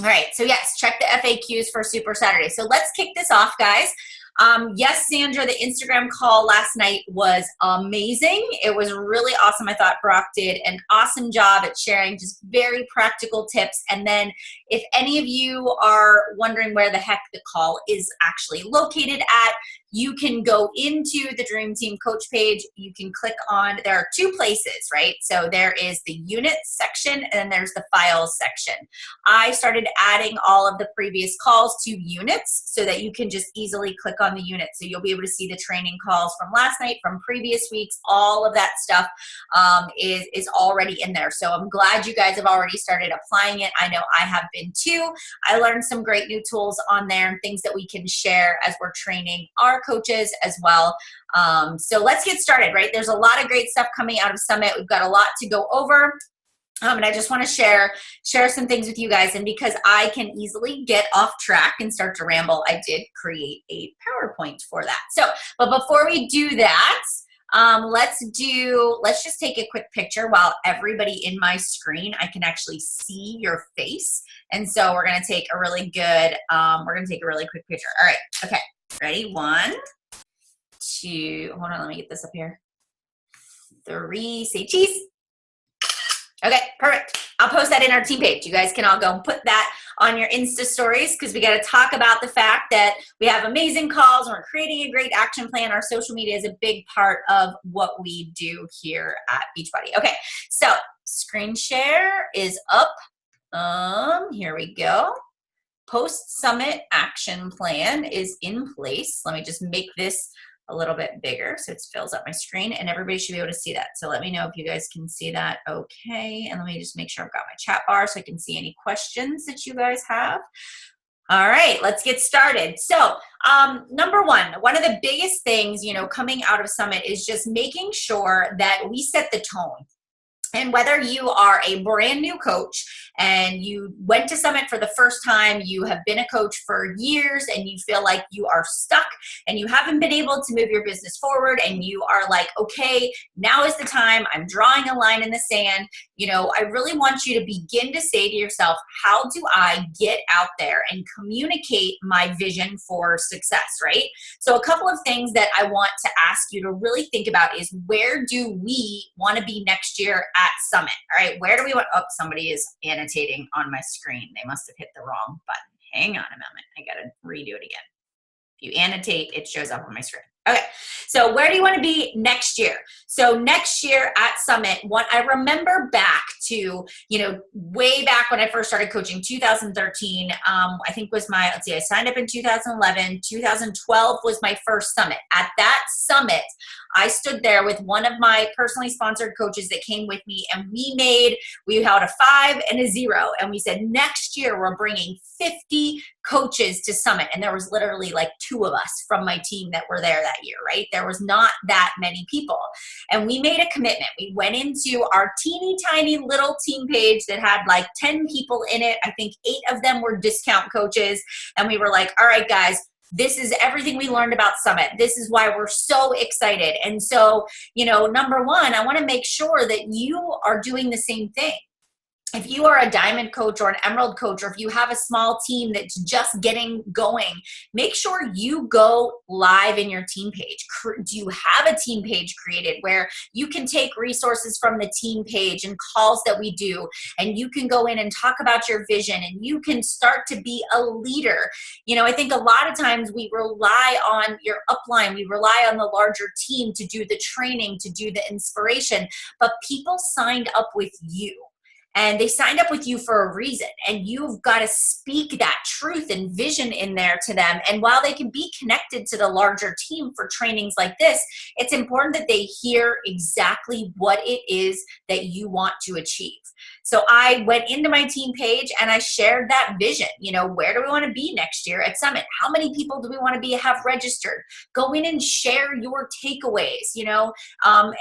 All right, so yes, check the FAQs for Super Saturday. So let's kick this off, guys. Yes, Sandra, the Instagram call last night was amazing. It was really awesome. I thought Brock did an awesome job at sharing just very practical tips. And then if any of you are wondering where the heck the call is actually located at, you can go into the Dream Team Coach page. You can click on, there are two places, right? So there is the units section and then there's the files section. I started adding all of the previous calls to units so that you can just easily click on the unit. So you'll be able to see the training calls from last night, from previous weeks, all of that stuff is already in there. So I'm glad you guys have already started applying it. I know I have been too. I learned some great new tools on there and things that we can share as we're training our coaches as well. So let's get started, right? There's a lot of great stuff coming out of Summit. We've got a lot to go over. And I just want to share some things with you guys. And because I can easily get off track and start to ramble, I did create a PowerPoint for that. So, but before we do that, let's just take a quick picture while everybody in my screen, I can actually see your face. And so we're going to take a really good, quick picture. All right. Okay. Ready? 1, 2, hold on. Let me get this up here. 3, say cheese. Okay, perfect. I'll post that in our team page. You guys can all go and put that on your Insta stories because we got to talk about the fact that we have amazing calls and we're creating a great action plan. Our social media is a big part of what we do here at Beachbody. Okay, so screen share is up. Here we go. Post-summit action plan is in place. Let me just make this a little bit bigger so it fills up my screen and everybody should be able to see that. So let me know if you guys can see that. Okay, and let me just make sure I've got my chat bar so I can see any questions that you guys have. All right, let's get started. So number one of the biggest things, coming out of Summit is just making sure that we set the tone. And whether you are a brand new coach and you went to Summit for the first time, you have been a coach for years and you feel like you are stuck and you haven't been able to move your business forward and you are like, okay, now is the time, I'm drawing a line in the sand. I really want you to begin to say to yourself, how do I get out there and communicate my vision for success, right? So a couple of things that I want to ask you to really think about is where do we want to be next year at Summit? All right, where do we want, somebody is annotating on my screen. They must have hit the wrong button. Hang on a moment. I got to redo it again. If you annotate, it shows up on my screen. Okay, so where do you want to be next year? So next year at Summit, what I remember back to, way back when I first started coaching, 2013, I think was I signed up in 2011, 2012 was my first Summit. At that Summit, I stood there with one of my personally sponsored coaches that came with me and we held a 5 and a 0 and we said, next year we're bringing 50 coaches to Summit. And there was literally like 2 of us from my team that were there that year, right? There was not that many people. And we made a commitment. We went into our teeny tiny little team page that had like 10 people in it. I think 8 of them were discount coaches. And we were like, all right, guys, this is everything we learned about Summit. This is why we're so excited. And so, number one, I want to make sure that you are doing the same thing. If you are a diamond coach or an emerald coach, or if you have a small team that's just getting going, make sure you go live in your team page. Do you have a team page created where you can take resources from the team page and calls that we do, and you can go in and talk about your vision and you can start to be a leader? I think a lot of times we rely on your upline, we rely on the larger team to do the training, to do the inspiration, but people signed up with you. And they signed up with you for a reason, and you've got to speak that truth and vision in there to them. And while they can be connected to the larger team for trainings like this, it's important that they hear exactly what it is that you want to achieve. So I went into my team page and I shared that vision. Where do we want to be next year at Summit? How many people do we want to have registered? Go in and share your takeaways,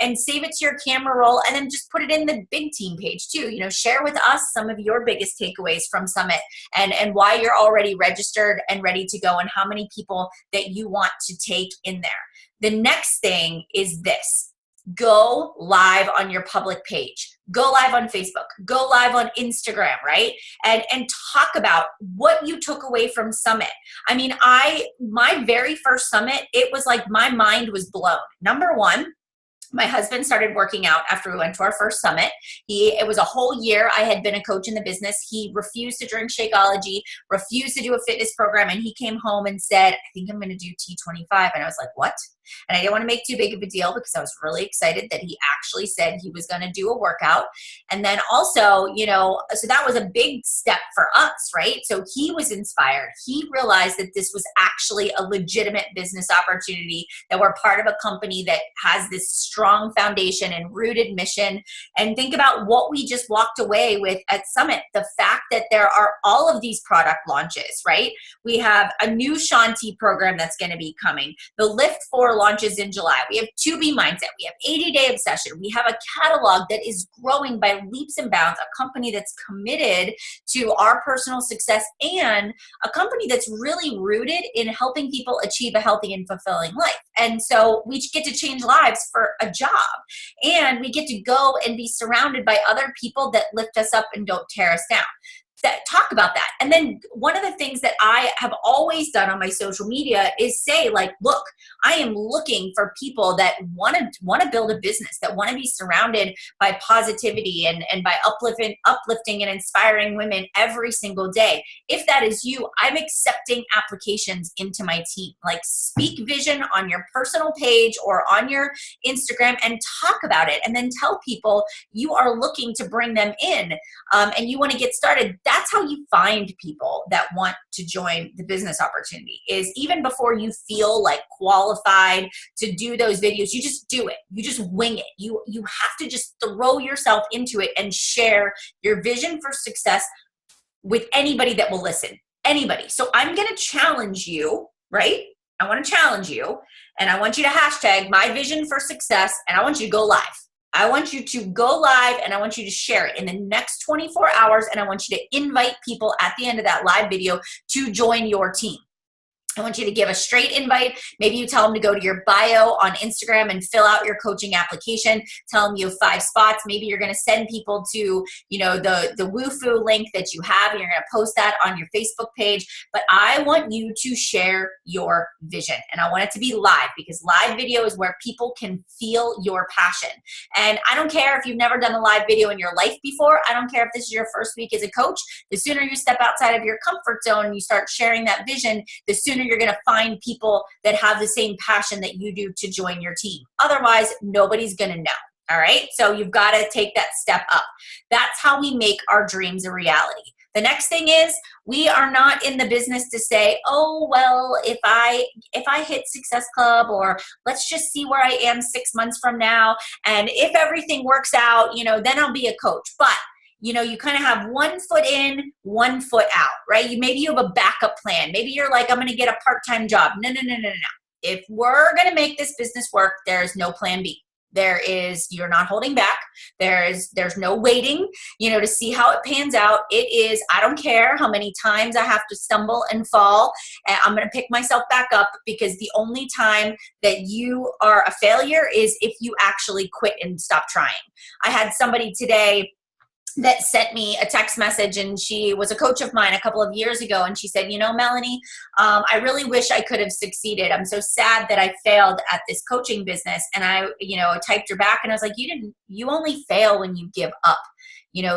and save it to your camera roll and then just put it in the big team page too. Share with us some of your biggest takeaways from Summit and why you're already registered and ready to go and how many people that you want to take in there. The next thing is this. Go live on your public page. go live on Facebook, go live on Instagram, right? And talk about what you took away from Summit. I mean, my very first Summit, it was like my mind was blown. Number one, my husband started working out after we went to our first Summit. It was a whole year I had been a coach in the business. He refused to drink Shakeology, refused to do a fitness program, and he came home and said, I think I'm going to do T25. And I was like, what? And I didn't want to make too big of a deal because I was really excited that he actually said he was going to do a workout. And then also, so that was a big step for us, right? So he was inspired. He realized that this was actually a legitimate business opportunity, that we're part of a company that has this strong foundation and rooted mission. And think about what we just walked away with at Summit. The fact that there are all of these product launches, right? We have a new Shanti program that's going to be coming. The Lift 4 launches in July. We have 2B Mindset. We have 80-Day Obsession. We have a catalog that is growing by leaps and bounds, a company that's committed to our personal success, and a company that's really rooted in helping people achieve a healthy and fulfilling life. And so we get to change lives for a job, and we get to go and be surrounded by other people that lift us up and don't tear us down. Talk about that. And then one of the things that I have always done on my social media is say, like, look, I am looking for people that want to build a business, that want to be surrounded by positivity and by uplifting and inspiring women every single day. If that is you, I'm accepting applications into my team. Like, speak vision on your personal page or on your Instagram and talk about it, and then tell people you are looking to bring them in, and you want to get started. That's how you find people that want to join the business opportunity, is even before you feel like qualified to do those videos, you just do it. You just wing it. You have to just throw yourself into it and share your vision for success with anybody that will listen. Anybody. So I'm going to challenge you, right? I want to challenge you, and I want you to hashtag my vision for success, and I want you to go live. I want you to go live, and I want you to share it in the next 24 hours, and I want you to invite people at the end of that live video to join your team. I want you to give a straight invite. Maybe you tell them to go to your bio on Instagram and fill out your coaching application. Tell them you have 5 spots. Maybe you're going to send people to, the WooFoo link that you have, and you're going to post that on your Facebook page. But I want you to share your vision, and I want it to be live, because live video is where people can feel your passion. And I don't care if you've never done a live video in your life before. I don't care if this is your first week as a coach. The sooner you step outside of your comfort zone and you start sharing that vision, the sooner you're going to find people that have the same passion that you do to join your team. Otherwise, nobody's going to know. All right. So you've got to take that step up. That's how we make our dreams a reality. The next thing is, we are not in the business to say, oh, well, if I hit Success Club, or let's just see where I am 6 months from now, and if everything works out, then I'll be a coach. But you kind of have 1 foot in, 1 foot out, right? Maybe you have a backup plan. Maybe you're like, I'm going to get a part-time job. No. If we're going to make this business work, there's no plan B. You're not holding back. There's no waiting, to see how it pans out. It is, I don't care how many times I have to stumble and fall, and I'm going to pick myself back up, because the only time that you are a failure is if you actually quit and stop trying. I had somebody today that sent me a text message, and she was a coach of mine a couple of years ago, and she said, Melanie, I really wish I could have succeeded. I'm so sad that I failed at this coaching business. And I typed her back, and I was like, you only fail when you give up.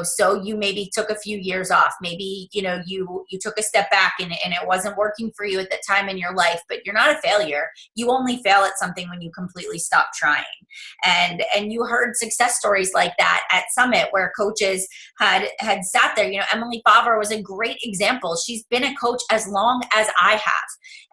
So you maybe took a few years off. Maybe, you took a step back and it wasn't working for you at that time in your life, but you're not a failure. You only fail at something when you completely stop trying. And you heard success stories like that at Summit, where coaches had sat there. Emily Favre was a great example. She's been a coach as long as I have.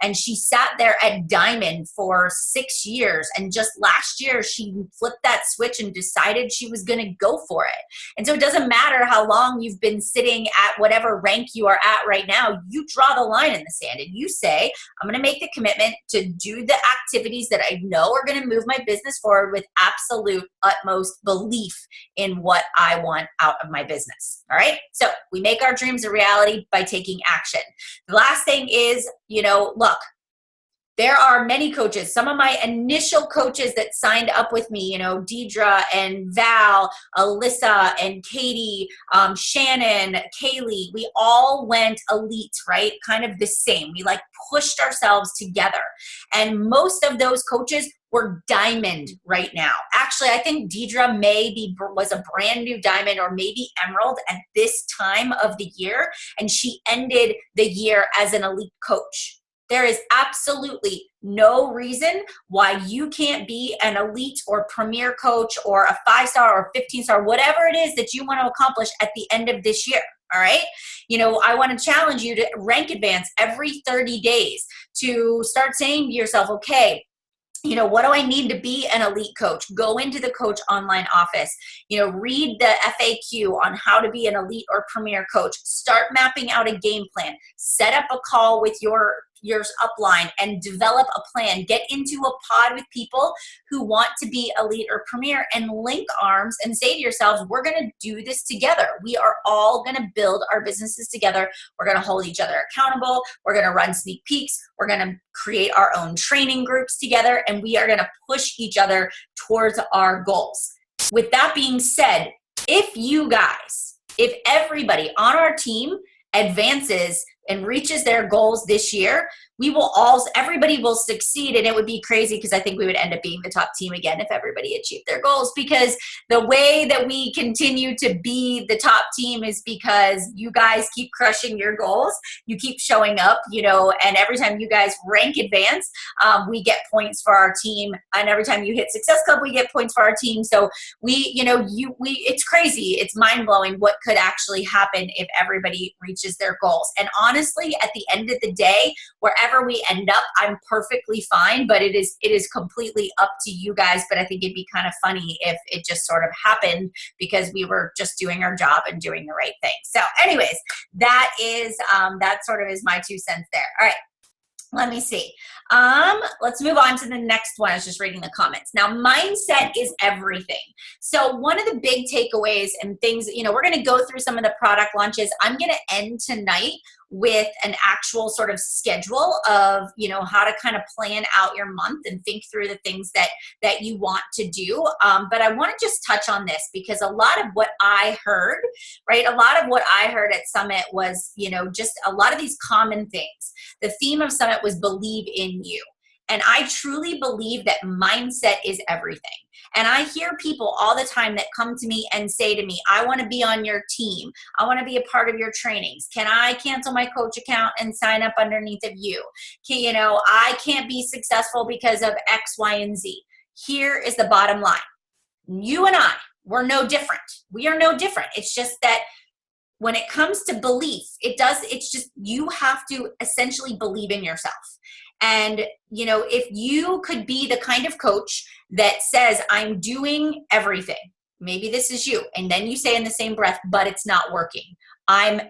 And she sat there at Diamond for 6 years. And just last year, she flipped that switch and decided she was going to go for it. And so it doesn't matter how long you've been sitting at whatever rank you are at right now. You draw the line in the sand, and you say, I'm going to make the commitment to do the activities that I know are going to move my business forward with absolute utmost belief in what I want out of my business. All right. So we make our dreams a reality by taking action. The last thing is, look, There are many coaches. Some of my initial coaches that signed up with me, you know, Deidre and Val, Alyssa and Katie, Shannon, Kaylee, we all went elite, right? Kind of the same. We like pushed ourselves together. And most of those coaches were diamond right now. Actually, I think Deidre was a brand new diamond or maybe emerald at this time of the year. And she ended the year as an elite coach. There is absolutely no reason why you can't be an elite or premier coach or a 5-star or 15-star, whatever it is that you want to accomplish at the end of this year. All right. You know, I want to challenge you to rank advance every 30 days, to start saying to yourself, okay, you know, what do I need to be an elite coach? Go into the coach online office, you know, read the FAQ on how to be an elite or premier coach, start mapping out a game plan, set up a call with your upline and develop a plan. Get into a pod with people who want to be elite or premier and link arms and say to yourselves, we're going to do this together. We are all going to build our businesses together. We're going to hold each other accountable. We're going to run sneak peeks. We're going to create our own training groups together, and we are going to push each other towards our goals. With that being said, if everybody on our team advances and reaches their goals this year, everybody will succeed. And it would be crazy because I think we would end up being the top team again if everybody achieved their goals, because the way that we continue to be the top team is because you guys keep crushing your goals. You keep showing up, you know, and every time you guys rank advance, we get points for our team. And every time you hit Success Club, we get points for our team. So it's crazy. It's mind blowing what could actually happen if everybody reaches their goals. And honestly, at the end of the day, wherever we end up, I'm perfectly fine, but it is completely up to you guys. But I think it'd be kind of funny if it just sort of happened because we were just doing our job and doing the right thing. So anyways, that sort of is my 2 cents there. All right. Let me see. Let's move on to the next one. I was just reading the comments. Now, mindset is everything. So one of the big takeaways and things, you know, we're going to go through some of the product launches. I'm going to end tonight with an actual sort of schedule of, you know, how to kind of plan out your month and think through the things that you want to do. But I want to just touch on this because a lot of what I heard, right? A lot of what I heard at Summit was, you know, just a lot of these common things. The theme of Summit was believe in you. And I truly believe that mindset is everything. And I hear people all the time that come to me and say to me, I want to be on your team. I want to be a part of your trainings. Can I cancel my coach account and sign up underneath of you? I can't be successful because of X, Y, and Z. Here is the bottom line. You and I, we're no different. We are no different. It's just that when it comes to belief, it's just, you have to essentially believe in yourself. And, you know, if you could be the kind of coach that says, I'm doing everything, maybe this is you. And then you say in the same breath, but it's not working. I'm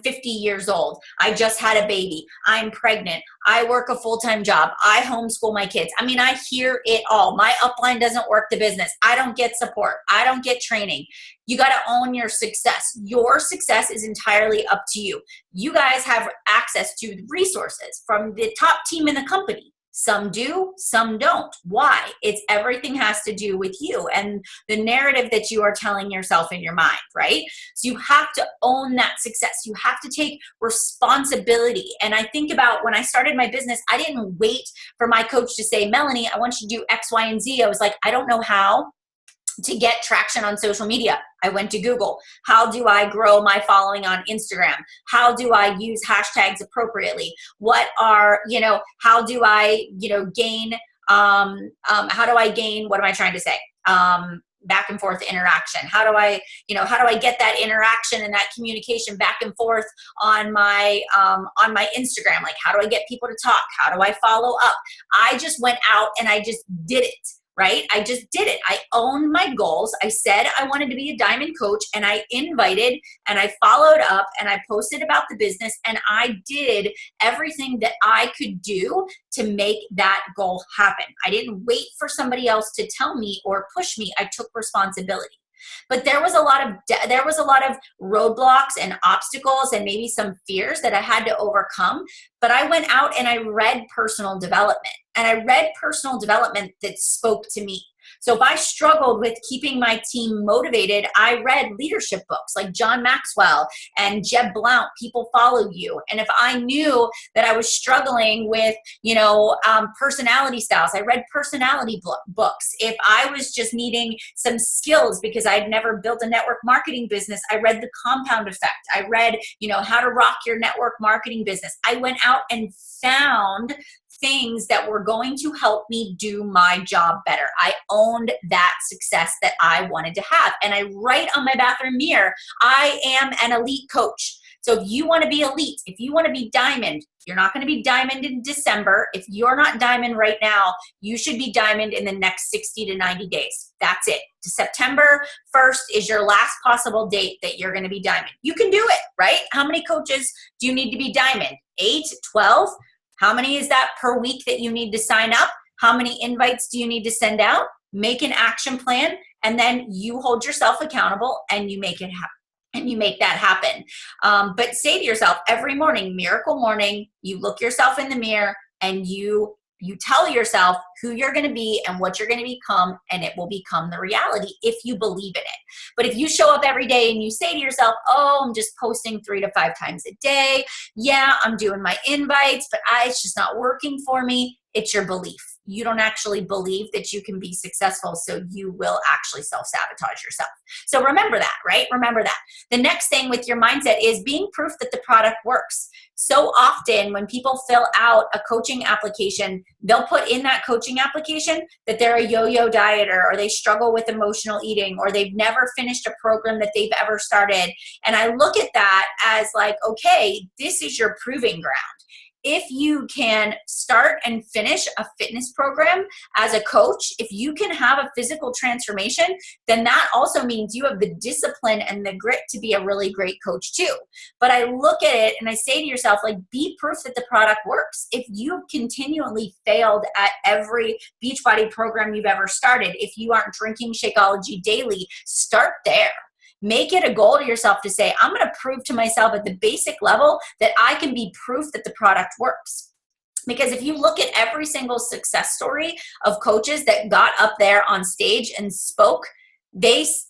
50 years old. I just had a baby. I'm pregnant. I work a full-time job. I homeschool my kids. I mean, I hear it all. My upline doesn't work the business. I don't get support. I don't get training. You got to own your success. Your success is entirely up to you. You guys have access to resources from the top team in the company. Some do, some don't. Why? Everything has to do with you and the narrative that you are telling yourself in your mind, right? So you have to own that success. You have to take responsibility. And I think about when I started my business, I didn't wait for my coach to say, Melanie, I want you to do X, Y, and Z. I was like, I don't know how to get traction on social media. I went to Google. How do I grow my following on Instagram? How do I use hashtags appropriately? How do I, gain, what am I trying to say? Back and forth interaction. How do I get that interaction and that communication back and forth on my Instagram? Like, how do I get people to talk? How do I follow up? I just went out and I just did it. Right? I just did it. I owned my goals. I said I wanted to be a diamond coach, and I invited and I followed up and I posted about the business, and I did everything that I could do to make that goal happen. I didn't wait for somebody else to tell me or push me. I took responsibility. But there was a lot of roadblocks and obstacles and maybe some fears that I had to overcome. But I went out and I read personal development, and I read personal development that spoke to me. So if I struggled with keeping my team motivated, I read leadership books like John Maxwell and Jeb Blount, People Follow You. And if I knew that I was struggling with, personality styles, I read personality books. If I was just needing some skills because I'd never built a network marketing business, I read The Compound Effect. I read, How to Rock Your Network Marketing Business. I went out and found things that were going to help me do my job better. I owned that success that I wanted to have. And I write on my bathroom mirror, I am an elite coach. So if you want to be elite, if you want to be diamond, you're not going to be diamond in December. If you're not diamond right now, you should be diamond in the next 60 to 90 days. That's it. September 1st is your last possible date that you're going to be diamond. You can do it, right? How many coaches do you need to be diamond? 8, 12? How many is that per week that you need to sign up? How many invites do you need to send out? Make an action plan, and then you hold yourself accountable and you make it happen. And you make that happen. But say to yourself every morning, miracle morning, you look yourself in the mirror and you tell yourself who you're going to be and what you're going to become, and it will become the reality if you believe in it. But if you show up every day and you say to yourself, oh, I'm just posting 3 to 5 times a day. Yeah, I'm doing my invites, but it's just not working for me. It's your belief. You don't actually believe that you can be successful, so you will actually self-sabotage yourself. So remember that, right? Remember that. The next thing with your mindset is being proof that the product works. So often when people fill out a coaching application, they'll put in that coaching application that they're a yo-yo dieter, or they struggle with emotional eating, or they've never finished a program that they've ever started. And I look at that as like, okay, this is your proving ground. If you can start and finish a fitness program as a coach, if you can have a physical transformation, then that also means you have the discipline and the grit to be a really great coach too. But I look at it and I say to yourself, like, be proof that the product works. If you've continually failed at every Beachbody program you've ever started, if you aren't drinking Shakeology daily, start there. Make it a goal to yourself to say, I'm going to prove to myself at the basic level that I can be proof that the product works. Because if you look at every single success story of coaches that got up there on stage and spoke,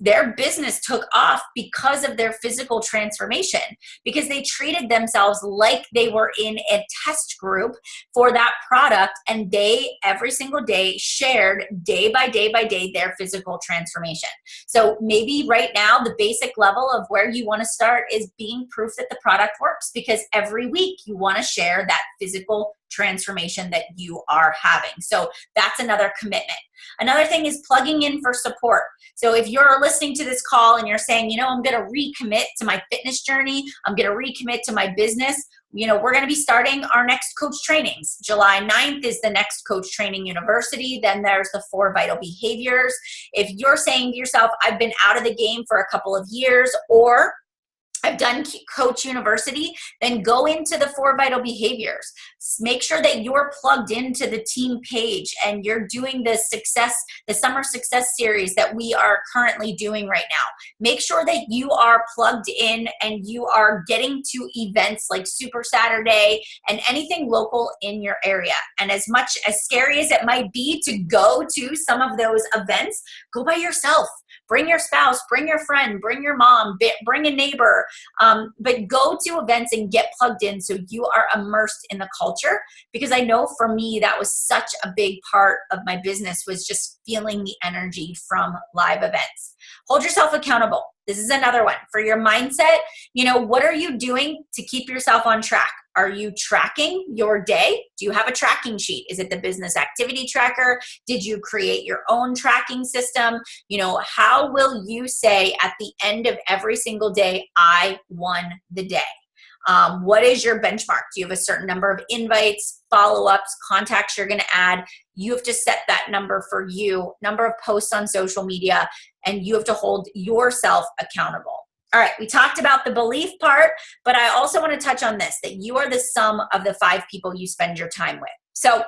their business took off because of their physical transformation, because they treated themselves like they were in a test group for that product, and they every single day shared day by day by day their physical transformation. So maybe right now the basic level of where you want to start is being proof that the product works, because every week you want to share that physical transformation that you are having. So that's another commitment. Another thing is plugging in for support. So if you're listening to this call and you're saying, I'm going to recommit to my fitness journey, I'm going to recommit to my business, we're going to be starting our next coach trainings. July 9th is the next Coach Training University. Then there's the 4 Vital Behaviors. If you're saying to yourself, I've been out of the game for a couple of years, or I've done Coach University, then go into the 4 Vital Behaviors. Make sure that you're plugged into the team page and you're doing the Summer Success Series that we are currently doing right now. Make sure that you are plugged in and you are getting to events like Super Saturday and anything local in your area. And as much as scary as it might be to go to some of those events, go by yourself. Bring your spouse, bring your friend, bring your mom, bring a neighbor, but go to events and get plugged in so you are immersed in the culture. Because I know for me, that was such a big part of my business, was just feeling the energy from live events. Hold yourself accountable. This is another one. For your mindset, what are you doing to keep yourself on track? Are you tracking your day? Do you have a tracking sheet? Is it the business activity tracker? Did you create your own tracking system? How will you say at the end of every single day, I won the day? What is your benchmark? Do you have a certain number of invites, follow-ups, contacts you're going to add? You have to set that number for you, number of posts on social media, and you have to hold yourself accountable. All right, we talked about the belief part, but I also want to touch on this, that you are the sum of the 5 people you spend your time with. So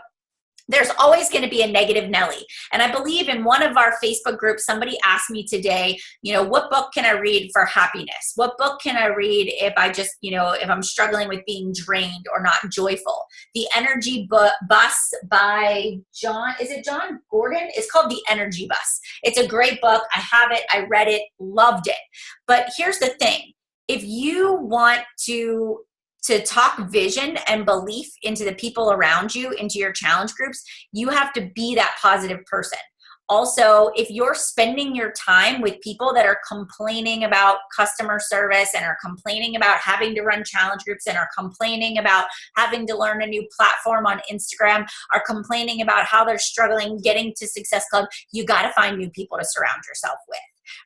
There's always going to be a negative Nelly. And I believe in one of our Facebook groups, somebody asked me today, what book can I read for happiness? What book can I read if I just, if I'm struggling with being drained or not joyful? The Energy Bus by is it John Gordon? It's called The Energy Bus. It's a great book. I have it. I read it, loved it. But here's the thing. If you want to talk vision and belief into the people around you, into your challenge groups, you have to be that positive person. Also, if you're spending your time with people that are complaining about customer service and are complaining about having to run challenge groups and are complaining about having to learn a new platform on Instagram, are complaining about how they're struggling getting to Success Club, you got to find new people to surround yourself with.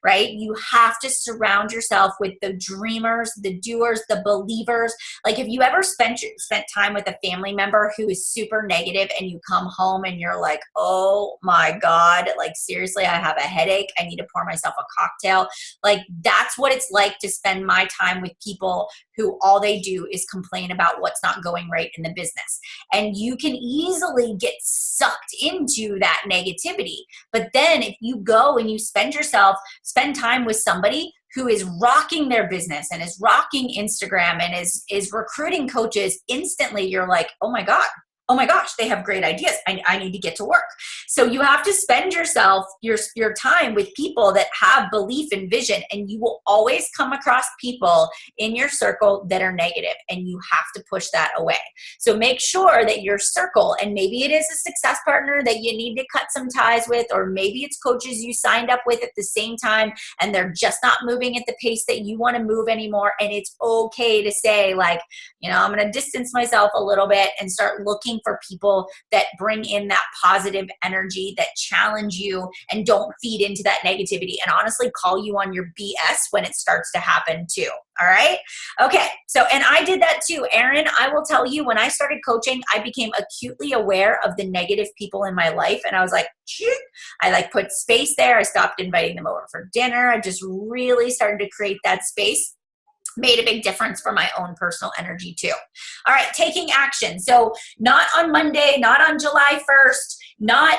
Right? You have to surround yourself with the dreamers, the doers, the believers. Like if you ever spent time with a family member who is super negative and you come home and you're like, oh my God, like seriously, I have a headache. I need to pour myself a cocktail. Like that's what it's like to spend my time with people who all they do is complain about what's not going right in the business. And you can easily get sucked into that negativity. But then if you go and you spend time with somebody who is rocking their business and is rocking Instagram and is recruiting coaches, instantly you're like, oh my gosh, they have great ideas. I need to get to work. So you have to spend your time with people that have belief and vision, and you will always come across people in your circle that are negative, and you have to push that away. So make sure that your circle, and maybe it is a success partner that you need to cut some ties with, or maybe it's coaches you signed up with at the same time and they're just not moving at the pace that you want to move anymore. And it's okay to say like, I'm going to distance myself a little bit and start looking for people that bring in that positive energy, that challenge you and don't feed into that negativity, and honestly call you on your BS when it starts to happen too. All right. Okay. So, and I did that too, Erin. I will tell you, when I started coaching, I became acutely aware of the negative people in my life. And I was like, shoot, I put space there. I stopped inviting them over for dinner. I just really started to create that space. Made a big difference for my own personal energy too. All right, taking action. So not on Monday, not on July 1st, not,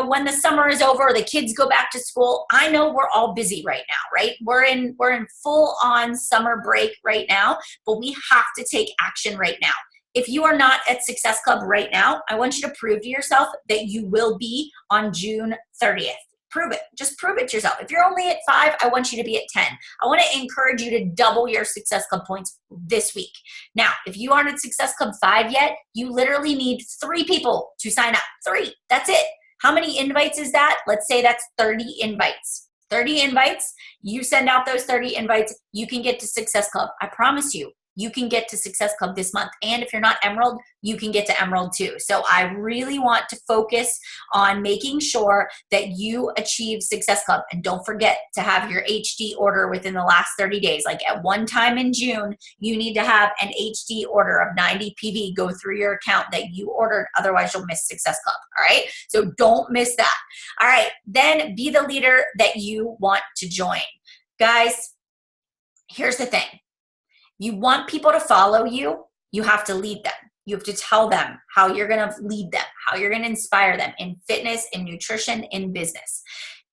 when the summer is over or the kids go back to school. I know we're all busy right now, right? We're in full on summer break right now, but we have to take action right now. If you are not at Success Club right now, I want you to prove to yourself that you will be on June 30th. Prove it. Just prove it to yourself. If you're only at 5, I want you to be at 10. I want to encourage you to double your Success Club points this week. Now, if you aren't at Success Club 5 yet, you literally need 3 people to sign up. 3. That's it. How many invites is that? Let's say that's 30 invites. 30 invites. You send out those 30 invites. You can get to Success Club. I promise you. You can get to Success Club this month. And if you're not Emerald, you can get to Emerald too. So I really want to focus on making sure that you achieve Success Club. And don't forget to have your HD order within the last 30 days. Like at one time in June, you need to have an HD order of 90 PV go through your account that you ordered. Otherwise, you'll miss Success Club. All right. So don't miss that. All right. Then be the leader that you want to join. Guys, here's the thing. You want people to follow you, you have to lead them. You have to tell them how you're going to lead them, how you're going to inspire them in fitness, in nutrition, in business.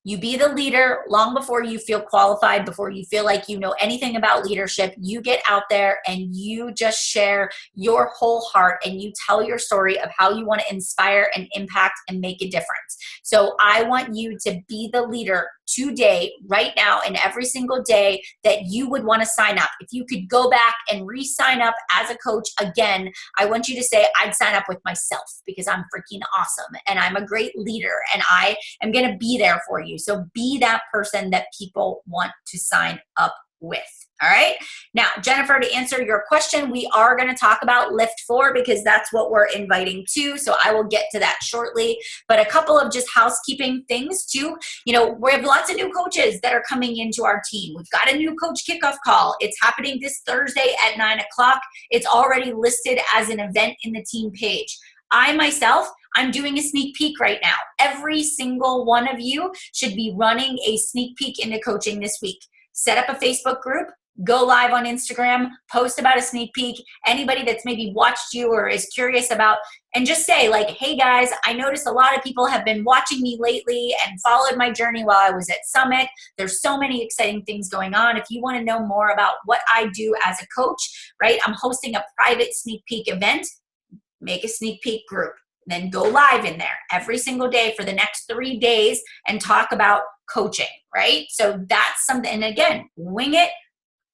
You be the leader long before you feel qualified, before you feel like you know anything about leadership. You get out there and you just share your whole heart and you tell your story of how you want to inspire and impact and make a difference. So I want you to be the leader today, right now, and every single day that you would want to sign up. If you could go back and re-sign up as a coach again, I want you to say, I'd sign up with myself because I'm freaking awesome and I'm a great leader and I am going to be there for you. So be that person that people want to sign up with. All right. Now, Jennifer, to answer your question, we are going to talk about Lift 4 because that's what we're inviting to. So I will get to that shortly. But a couple of just housekeeping things too. We have lots of new coaches that are coming into our team. We've got a new coach kickoff call. It's happening this Thursday at 9 o'clock. It's already listed as an event in the team page. I myself, I'm doing a sneak peek right now. Every single one of you should be running a sneak peek into coaching this week. Set up a Facebook group, go live on Instagram, post about a sneak peek. Anybody that's maybe watched you or is curious about, and just say like, hey guys, I noticed a lot of people have been watching me lately and followed my journey while I was at Summit. There's so many exciting things going on. If you want to know more about what I do as a coach, right? I'm hosting a private sneak peek event. Make a sneak peek group. Then go live in there every single day for the next 3 days and talk about coaching, right? So that's something, and again, wing it,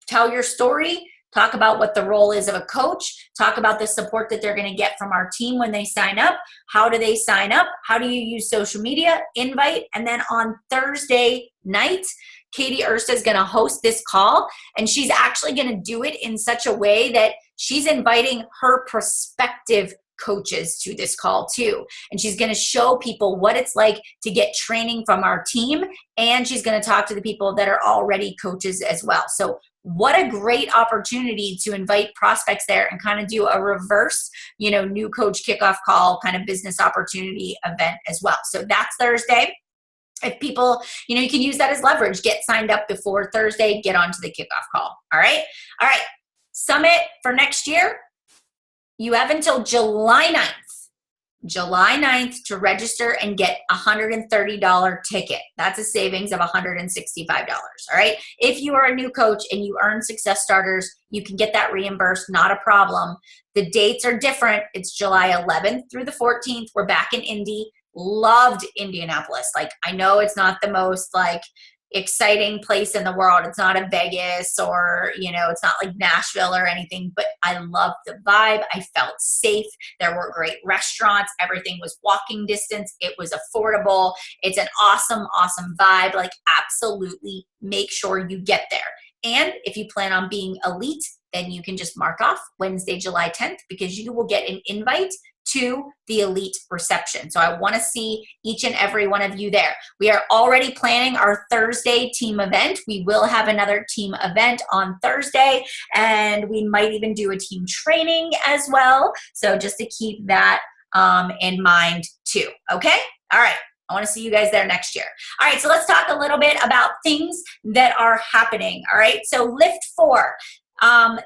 tell your story, talk about what the role is of a coach, talk about the support that they're going to get from our team when they sign up. How do they sign up? How do you use social media? Invite. And then on Thursday night, Katie Ursta is going to host this call, and she's actually going to do it in such a way that she's inviting her prospective coaches to this call too. And she's going to show people what it's like to get training from our team. And she's going to talk to the people that are already coaches as well. So what a great opportunity to invite prospects there and kind of do a reverse, new coach kickoff call kind of business opportunity event as well. So that's Thursday. If people, you can use that as leverage, get signed up before Thursday, get onto the kickoff call. All right. Summit for next year. You have until July 9th to register and get a $130 ticket. That's a savings of $165. All right. If you are a new coach and you earn Success Starters, you can get that reimbursed, not a problem. The dates are different. It's July 11th through the 14th. We're back in Indy. Loved Indianapolis. I know it's not the most exciting place in the world. It's not a Vegas or, it's not like Nashville or anything, but I loved the vibe. I felt safe. There were great restaurants. Everything was walking distance. It was affordable. It's an awesome, awesome vibe. Absolutely make sure you get there. And if you plan on being elite, then you can just mark off Wednesday, July 10th, because you will get an invite to the elite reception. So I want to see each and every one of you there. We are already planning our Thursday team event. We will have another team event on Thursday, and we might even do a team training as well. So just to keep that in mind too. Okay? All right. I want to see you guys there next year. All right. So let's talk a little bit about things that are happening. All right. So Lift 4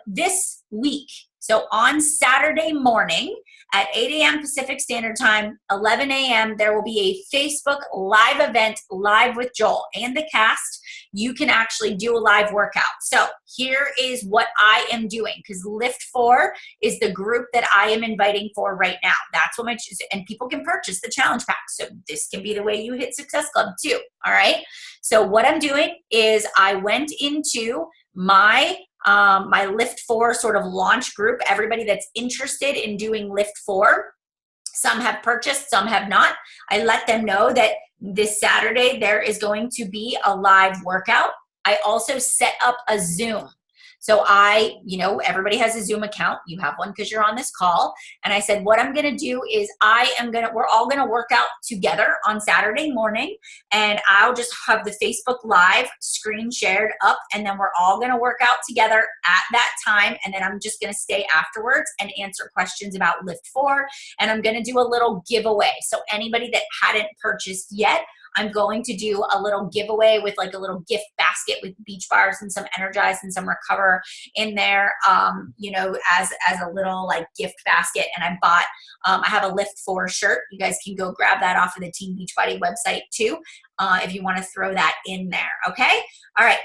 this week. So on Saturday morning at 8 a.m. Pacific Standard Time, 11 a.m., there will be a Facebook live event live with Joel and the cast. You can actually do a live workout. So here is what I am doing, because Lift 4 is the group that I am inviting for right now. That's what and people can purchase the challenge pack. So this can be the way you hit Success Club too. All right. So what I'm doing is I went into my Lift 4 sort of launch group, everybody that's interested in doing Lift 4. Some have purchased, some have not. I let them know that this Saturday there is going to be a live workout. I also set up a Zoom. So everybody has a Zoom account. You have one because you're on this call. And I said, what I'm going to do is we're all going to work out together on Saturday morning. And I'll just have the Facebook Live screen shared up. And then we're all going to work out together at that time. And then I'm just going to stay afterwards and answer questions about Lift 4. And I'm going to do a little giveaway. So anybody that hadn't purchased yet, I'm going to do a little giveaway with a little gift basket with beach bars and some Energize and some Recover in there, as a little gift basket. And I have a Lift 4 shirt. You guys can go grab that off of the Team Beachbody website too, if you want to throw that in there. Okay. All right.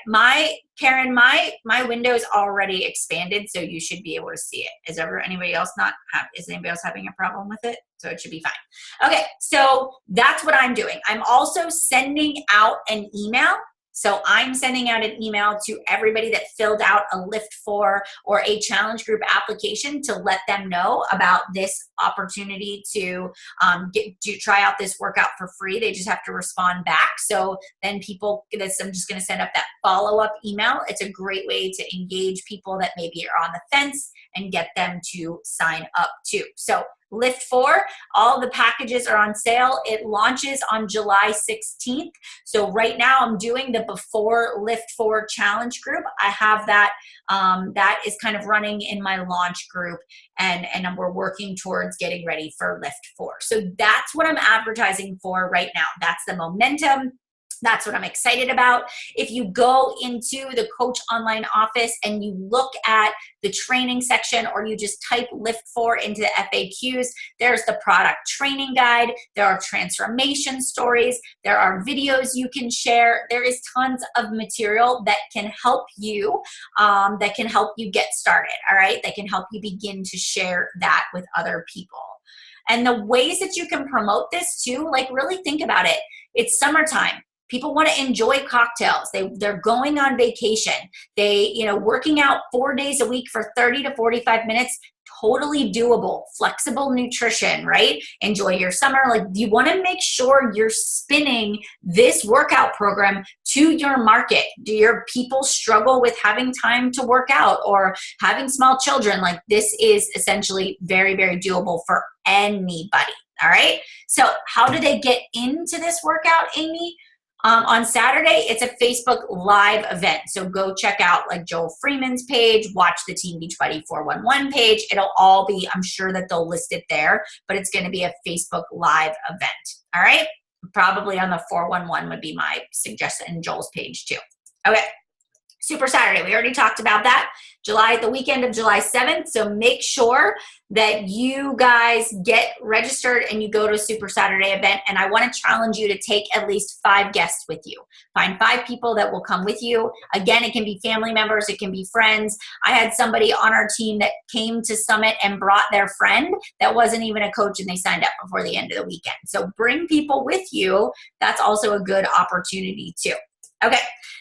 Karen, my window is already expanded, so you should be able to see it. Is anybody else having a problem with it? So it should be fine. Okay. So that's what I'm doing. I'm also sending out an email. So I'm sending out an email to everybody that filled out a Lift 4 or a challenge group application to let them know about this opportunity to try out this workout for free. They just have to respond back. So then I'm just going to send up that follow-up email. It's a great way to engage people that maybe are on the fence and get them to sign up too. So Lift 4, all the packages are on sale. It launches on July 16th. So right now I'm doing the before Lift 4 challenge group. I have that is kind of running in my launch group, and we're working towards getting ready for Lift 4. So that's what I'm advertising for right now. That's the momentum. That's what I'm excited about. If you go into the Coach Online office and you look at the training section, or you just type Lift 4 into the FAQs, there's the product training guide. There are transformation stories. There are videos you can share. There is tons of material that can help you, get started, all right? That can help you begin to share that with other people. And the ways that you can promote this too, like really think about it. It's summertime. People want to enjoy cocktails. They're going on vacation. Working out 4 days a week for 30 to 45 minutes, totally doable. Flexible nutrition, right? Enjoy your summer. Like, you want to make sure you're spinning this workout program to your market. Do your people struggle with having time to work out or having small children? Like, this is essentially very, very doable for anybody. All right. So how do they get into this workout, Amy? On Saturday, it's a Facebook Live event. So go check out like Joel Freeman's page, watch the Team Beachbody 411 page. It'll all be, I'm sure that they'll list it there, but it's going to be a Facebook Live event. All right. Probably on the 411 would be my suggestion, and Joel's page too. Okay. Super Saturday, we already talked about that. The weekend of July 7th. So make sure that you guys get registered and you go to a Super Saturday event. And I want to challenge you to take at least 5 guests with you. Find 5 people that will come with you. Again, it can be family members, it can be friends. I had somebody on our team that came to Summit and brought their friend that wasn't even a coach, and they signed up before the end of the weekend. So bring people with you. That's also a good opportunity too. Okay,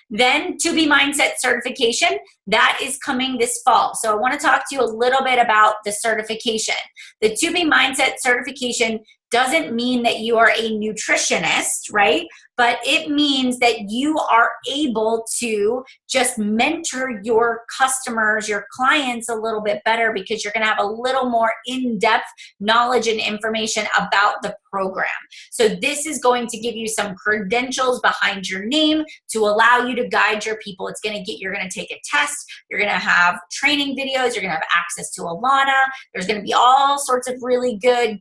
then To Be Mindset certification, that is coming this fall. So I want to talk to you a little bit about the certification. The To Be Mindset certification doesn't mean that you are a nutritionist, right? But it means that you are able to just mentor your customers, your clients a little bit better, because you're going to have a little more in-depth knowledge and information about the program. So this is going to give you some credentials behind your name to allow you to guide your people. You're going to take a test. You're going to have training videos. You're going to have access to Alana. There's going to be all sorts of really good,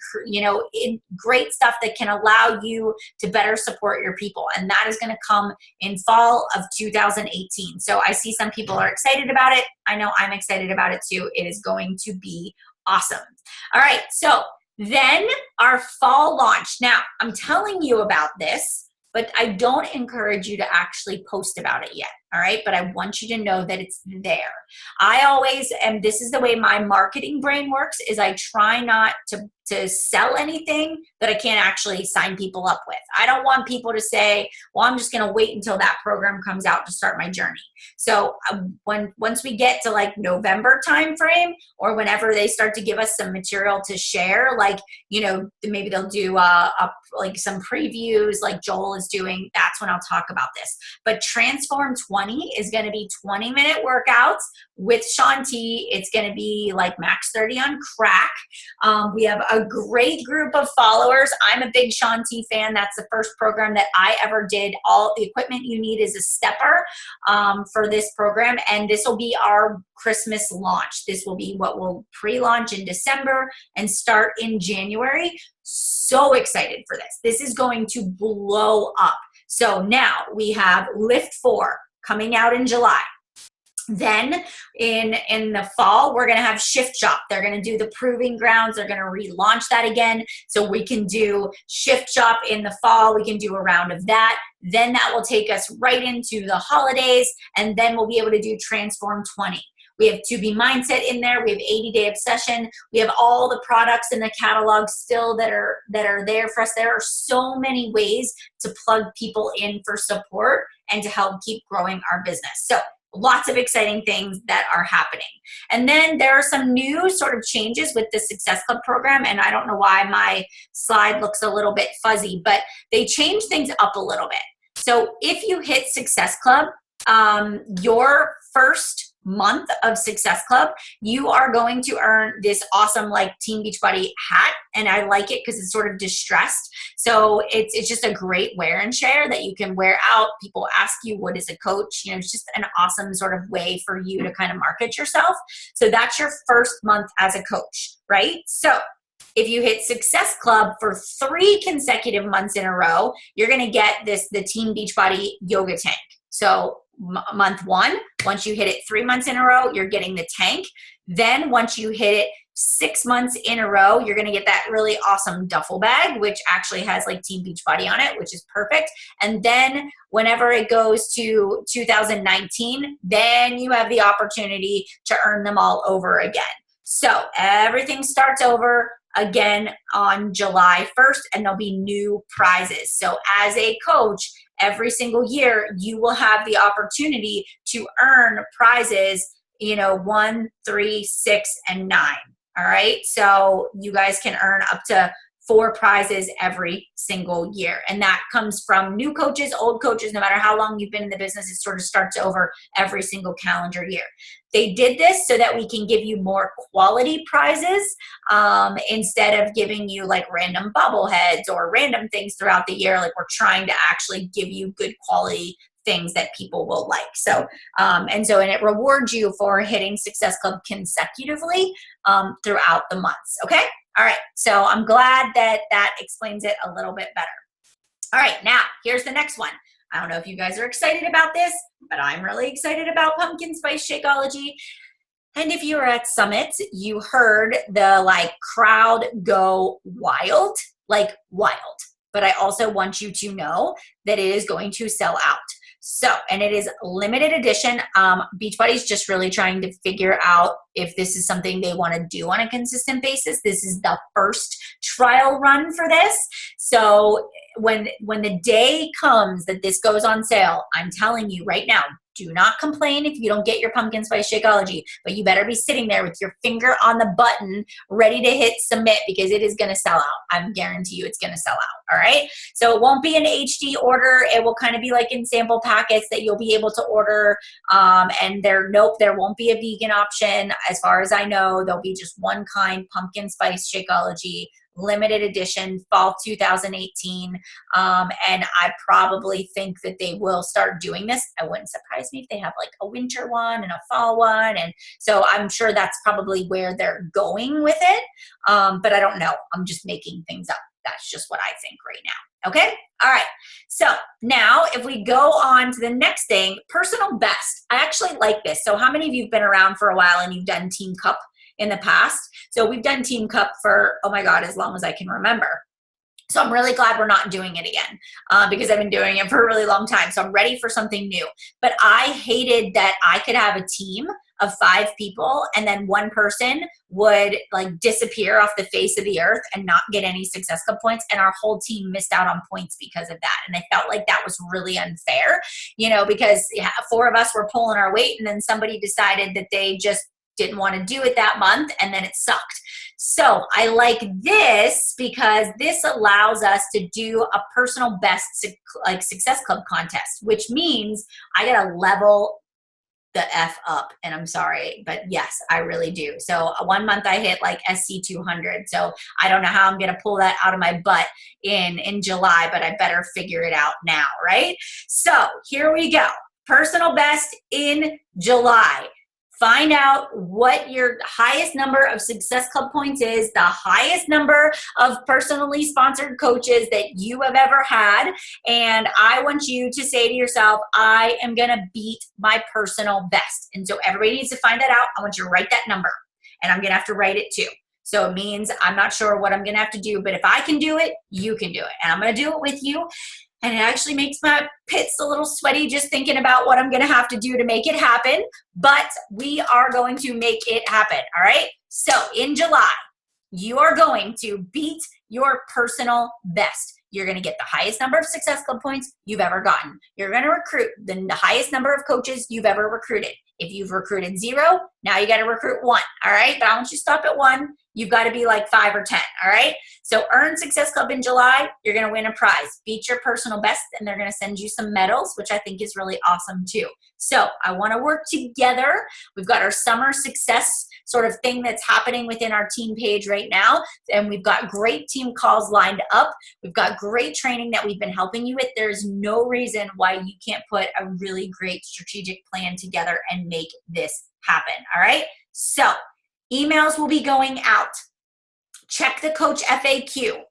great stuff that can allow you to better support your people. And that is going to come in fall of 2018. So I see some people are excited about it. I know I'm excited about it too. It is going to be awesome. All right. So then our fall launch. Now, I'm telling you about this, but I don't encourage you to actually post about it yet. All right. But I want you to know that it's there. I always, and this is the way my marketing brain works, is I try not to sell anything that I can't actually sign people up with. I don't want people to say, well, I'm just going to wait until that program comes out to start my journey. So once we get to like November timeframe, or whenever they start to give us some material to share, like, maybe they'll do like some previews like Joel is doing, that's when I'll talk about this. But Transform 20 is going to be 20-minute workouts with Shaun T. It's going to be like Max 30 on crack. We have a great group of followers. I'm a big Shaun T fan. That's the first program that I ever did. All the equipment you need is a stepper for this program. And this will be our Christmas launch. This will be what we'll pre-launch in December and start in January. So excited for this. This is going to blow up. So now we have Lift 4 coming out in July. Then in the fall, we're going to have Shift Shop. They're going to do the Proving Grounds. They're going to relaunch that again. So we can do Shift Shop in the fall. We can do a round of that. Then that will take us right into the holidays. And then we'll be able to do Transform 20. We have To Be Mindset in there. We have 80-Day Obsession. We have all the products in the catalog still that are there for us. There are so many ways to plug people in for support and to help keep growing our business. So lots of exciting things that are happening. And then there are some new sort of changes with the Success Club program. And I don't know why my slide looks a little bit fuzzy, but they changed things up a little bit. So if you hit Success Club, your first month of Success Club, you are going to earn this awesome like Team Beachbody hat. And I like it because it's sort of distressed. So it's just a great wear and share that you can wear out. People ask you, what is a coach? It's just an awesome sort of way for you to kind of market yourself. So that's your first month as a coach, right? So if you hit Success Club for 3 consecutive months in a row, you're going to get the Team Beachbody Yoga Tank. So month 1, once you hit it 3 months in a row, you're getting the tank. Then once you hit it 6 months in a row, you're going to get that really awesome duffel bag, which actually has like Team Beachbody on it, which is perfect. And then whenever it goes to 2019, then you have the opportunity to earn them all over again. So everything starts over again on July 1st, and there'll be new prizes. So as a coach, every single year, you will have the opportunity to earn prizes, 1, 3, 6, and 9. All right. So you guys can earn up to 4 prizes every single year. And that comes from new coaches, old coaches, no matter how long you've been in the business, it sort of starts over every single calendar year. They did this so that we can give you more quality prizes instead of giving you like random bobbleheads or random things throughout the year. Like, we're trying to actually give you good quality things that people will like. So, and it rewards you for hitting Success Club consecutively throughout the months. Okay. All right. So I'm glad that explains it a little bit better. All right. Now here's the next one. I don't know if you guys are excited about this, but I'm really excited about Pumpkin Spice Shakeology. And if you were at Summit, you heard the crowd go wild, like wild. But I also want you to know that it is going to sell out. So, and it is limited edition. Beachbody's just really trying to figure out if this is something they want to do on a consistent basis. This is the first trial run for this. So when the day comes that this goes on sale, I'm telling you right now, do not complain if you don't get your Pumpkin Spice Shakeology, but you better be sitting there with your finger on the button ready to hit submit, because it is going to sell out. I guarantee you it's going to sell out. All right. So it won't be an HD order. It will kind of be like in sample packets that you'll be able to order. And there won't be a vegan option. As far as I know, there'll be just one kind Pumpkin Spice Shakeology, limited edition, fall 2018. And I probably think that they will start doing this. It wouldn't surprise me if they have like a winter one and a fall one. And so I'm sure that's probably where they're going with it. But I don't know. I'm just making things up. That's just what I think right now. Okay. All right. So now if we go on to the next thing, personal best. I actually like this. So how many of you have been around for a while and you've done Team Cup in the past? So we've done Team Cup for, oh my God, as long as I can remember. So I'm really glad we're not doing it again because I've been doing it for a really long time. So I'm ready for something new. But I hated that I could have a team of 5 people and then one person would like disappear off the face of the earth and not get any Success Club points, and our whole team missed out on points because of that. And I felt like that was really unfair, because 4 of us were pulling our weight and then somebody decided that they just didn't want to do it that month, and then it sucked. So I like this because this allows us to do a personal best Success Club contest, which means I got to level the F up, and I'm sorry, but yes, I really do. So one month I hit like SC 200. So I don't know how I'm going to pull that out of my butt in July, but I better figure it out now, right? So here we go. Personal best in July. Find out what your highest number of Success Club points is, the highest number of personally sponsored coaches that you have ever had. And I want you to say to yourself, I am going to beat my personal best. And so everybody needs to find that out. I want you to write that number, and I'm going to have to write it too. So it means I'm not sure what I'm going to have to do, but if I can do it, you can do it. And I'm going to do it with you. And it actually makes my pits a little sweaty just thinking about what I'm going to have to do to make it happen. But we are going to make it happen. All right. So in July, you are going to beat your personal best. You're going to get the highest number of Success Club points you've ever gotten. You're going to recruit the highest number of coaches you've ever recruited. If you've recruited 0, now you got to recruit 1. All right. But I want you to stop at 1. You've got to be like 5 or 10. All right. So earn Success Club in July. You're going to win a prize. Beat your personal best, and they're going to send you some medals, which I think is really awesome too. So I want to work together. We've got our summer success sort of thing that's happening within our team page right now. And we've got great team calls lined up. We've got great training that we've been helping you with. There's no reason why you can't put a really great strategic plan together and make this happen. All right. So emails will be going out check the coach FAQ.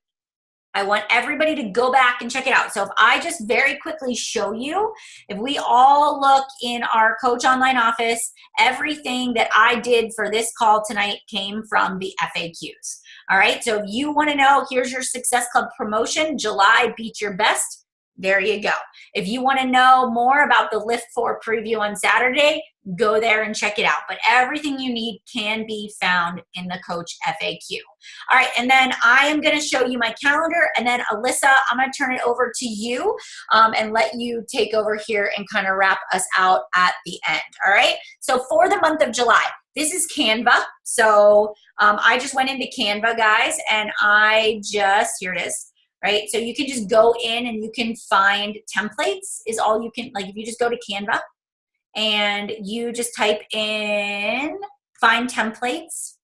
I want everybody to go back and check it out. So if I just very quickly show you, if we all look in our Coach Online office, everything that I did for this call tonight came from the FAQs. All right, so if you want to know, here's your Success Club promotion, July Beat Your Best. There you go. If you want to know more about the Lift 4 preview on Saturday, go there and check it out. But everything you need can be found in the Coach FAQ. All right, and then I am going to show you my calendar, and then Alyssa, I'm going to turn it over to you and let you take over here and kind of wrap us out at the end. All right, so for the month of July, this is Canva. So I just went into Canva, guys, and here it is. Right, so you can just go in and you can find templates is all you can, like if you just go to Canva and you just type in find templates,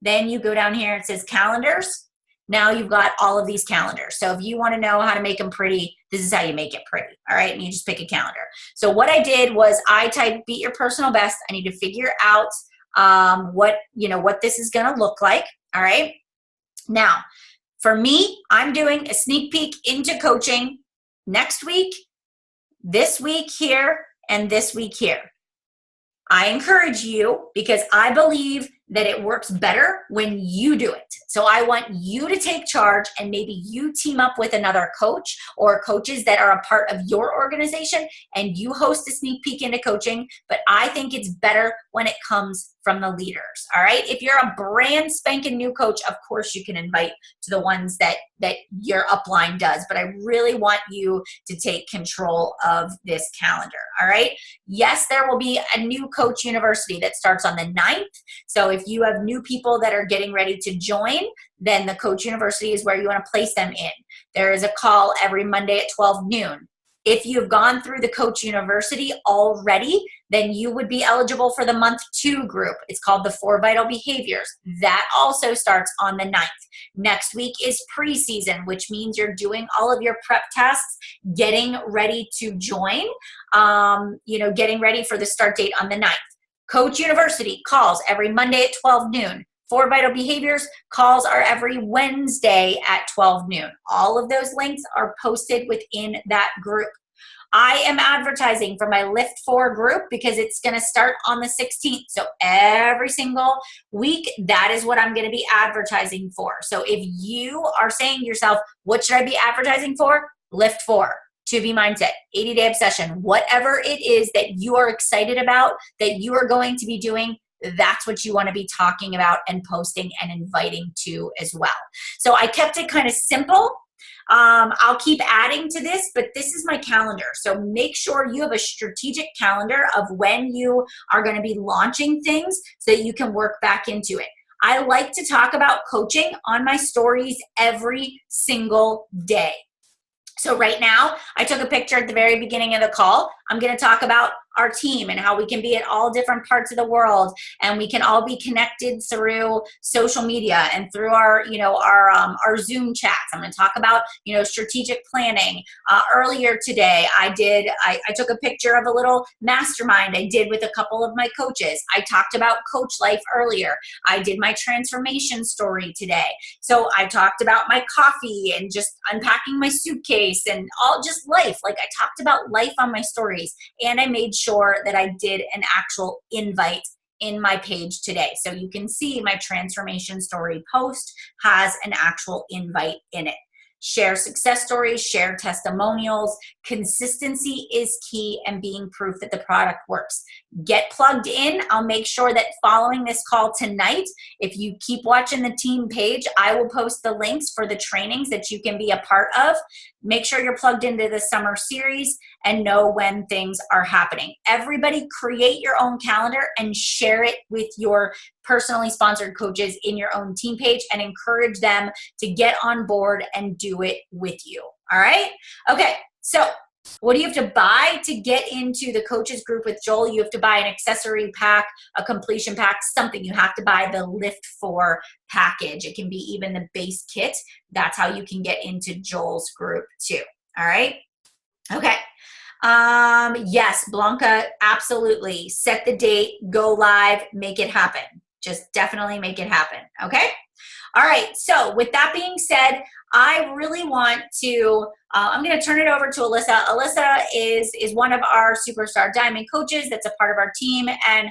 then you go down here, it says calendars. Now you've got all of these calendars. So if you want to know how to make them pretty, this is how you make it pretty, all right? And you just pick a calendar. So what I did was I typed beat your personal best. I need to figure out what this is gonna look like, all right? Now, for me, I'm doing a sneak peek into coaching next week, this week here, and this week here. I encourage you because I believe that it works better when you do it. So I want you to take charge and maybe you team up with another coach or coaches that are a part of your organization and you host a sneak peek into coaching. But I think it's better when it comes from the leaders. All right. If you're a brand spanking new coach, of course you can invite to the ones that your upline does. But I really want you to take control of this calendar. All right. Yes, there will be a new coach university that starts on the 9th. So if you have new people that are getting ready to join, then the Coach University is where you want to place them in. There is a call every Monday at 12 noon. If you've gone through the Coach University already, then you would be eligible for the month 2 group. It's called the 4 Vital Behaviors. That also starts on the 9th. Next week is preseason, which means you're doing all of your prep tasks, getting ready to join, getting ready for the start date on the 9th. Coach University calls every Monday at 12 noon. 4 Vital Behaviors calls are every Wednesday at 12 noon. All of those links are posted within that group. I am advertising for my Lift 4 group because it's going to start on the 16th. So every single week, that is what I'm going to be advertising for. So if you are saying to yourself, what should I be advertising for? Lift 4. 2B Mindset, 80-Day Obsession, whatever it is that you are excited about, that you are going to be doing, that's what you want to be talking about and posting and inviting to as well. So I kept it kind of simple. I'll keep adding to this, but this is my calendar. So make sure you have a strategic calendar of when you are going to be launching things so that you can work back into it. I like to talk about coaching on my stories every single day. So right now, I took a picture at the very beginning of the call. I'm going to talk about our team and how we can be at all different parts of the world, and we can all be connected through social media and through our Zoom chats. I'm going to talk about strategic planning. Earlier today, I took a picture of a little mastermind I did with a couple of my coaches. I talked about coach life earlier. I did my transformation story today. So I talked about my coffee and just unpacking my suitcase and all just life. Like I talked about life on my stories, and I made sure that I did an actual invite in my page today. So you can see my transformation story post has an actual invite in it. Share success stories, share testimonials. Consistency is key and being proof that the product works. Get plugged in. I'll make sure that following this call tonight, if you keep watching the team page, I will post the links for the trainings that you can be a part of. Make sure you're plugged into the summer series and know when things are happening. Everybody create your own calendar and share it with your personally sponsored coaches in your own team page and encourage them to get on board and do it with you. All right? Okay, so what do you have to buy to get into the coaches group with Joel? You have to buy an accessory pack, a completion pack, something. You have to buy the Lift 4 package. It can be even the base kit. That's how you can get into Joel's group too. All right? Okay. Yes, Blanca, absolutely. Set the date, go live, make it happen. Just definitely make it happen. Okay? All right, so with that being said, I really want to, I'm going to turn it over to Alyssa. Alyssa is one of our Superstar Diamond coaches that's a part of our team. And,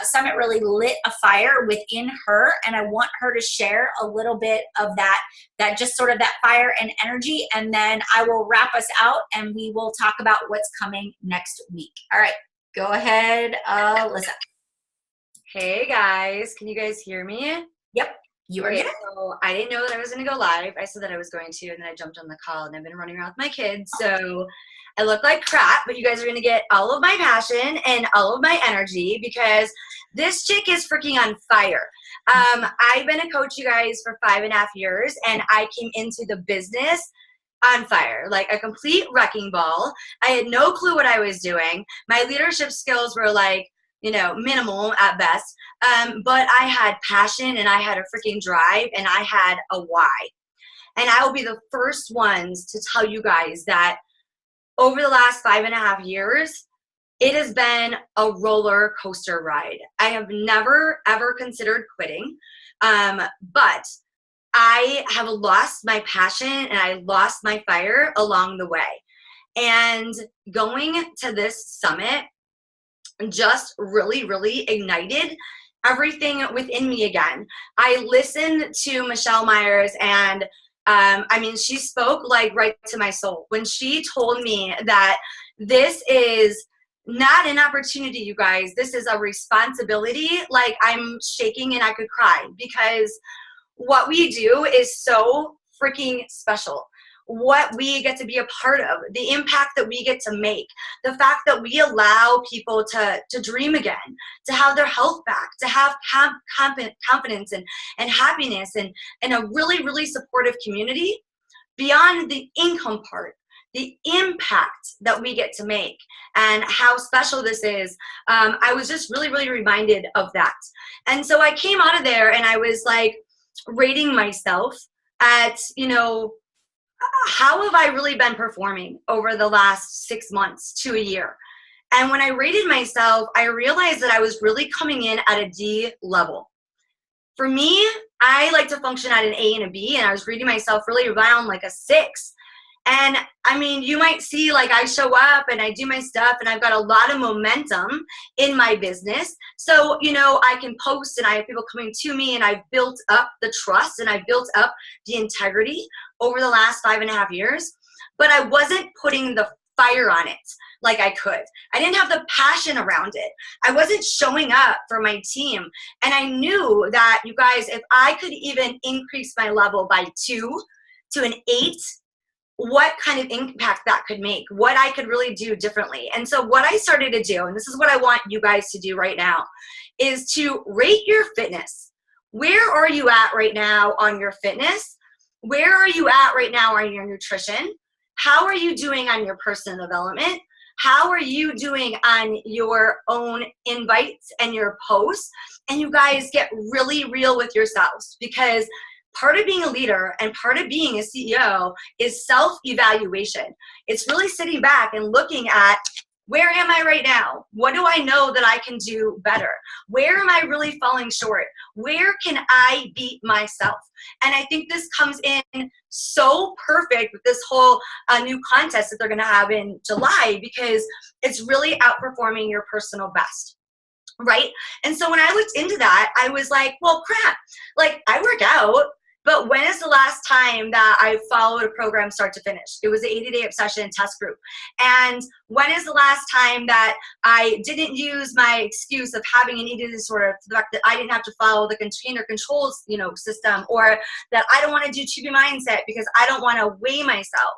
Summit really lit a fire within her. And I want her to share a little bit of that just sort of that fire and energy. And then I will wrap us out and we will talk about what's coming next week. All right, go ahead, Alyssa. Hey guys, can you guys hear me? Yep. You are good. So I didn't know that I was going to go live. I said that I was going to, and then I jumped on the call, and I've been running around with my kids. So I look like crap, but you guys are going to get all of my passion and all of my energy because this chick is freaking on fire. I've been a coach, you guys, for 5.5 years, and I came into the business on fire, like a complete wrecking ball. I had no clue what I was doing. My leadership skills were minimal at best. But I had passion and I had a freaking drive and I had a why. And I will be the first ones to tell you guys that over the last 5.5 years, it has been a roller coaster ride. I have never, ever considered quitting. But I have lost my passion and I lost my fire along the way. And going to this summit just really, really ignited everything within me again. I listened to Michelle Myers and she spoke like right to my soul when she told me that this is not an opportunity, you guys. This is a responsibility. Like I'm shaking and I could cry because what we do is so freaking special. What we get to be a part of, the impact that we get to make, the fact that we allow people to dream again, to have their health back, to have confidence and happiness and a really, really supportive community beyond the income part, the impact that we get to make and how special this is. I was just really, really reminded of that. And so I came out of there and I was like rating myself at, how have I really been performing over the last 6 months to a year? And when I rated myself, I realized that I was really coming in at a D level. For me, I like to function at an A and a B, and I was rating myself really around like a 6. And you might see like I show up and I do my stuff and I've got a lot of momentum in my business. So, I can post and I have people coming to me and I've built up the trust and I've built up the integrity over the last 5.5 years, but I wasn't putting the fire on it like I could. I didn't have the passion around it. I wasn't showing up for my team. And I knew that, you guys, if I could even increase my level by 2 to an 8, what kind of impact that could make, what I could really do differently. And so what I started to do, and this is what I want you guys to do right now, is to rate your fitness. Where are you at right now on your fitness? Where are you at right now on your nutrition? How are you doing on your personal development? How are you doing on your own invites and your posts? And you guys get really real with yourselves, because part of being a leader and part of being a CEO is self-evaluation. It's really sitting back and looking at, where am I right now? What do I know that I can do better? Where am I really falling short? Where can I beat myself? And I think this comes in so perfect with this whole new contest that they're going to have in July, because it's really outperforming your personal best. Right? And so when I looked into that, I was like, well, crap, like I work out, but when is the last time that I followed a program start to finish? It was the 80-day obsession test group. And when is the last time that I didn't use my excuse of having an eating disorder, the fact that I didn't have to follow the container controls, system, or that I don't want to do Chibi mindset because I don't want to weigh myself?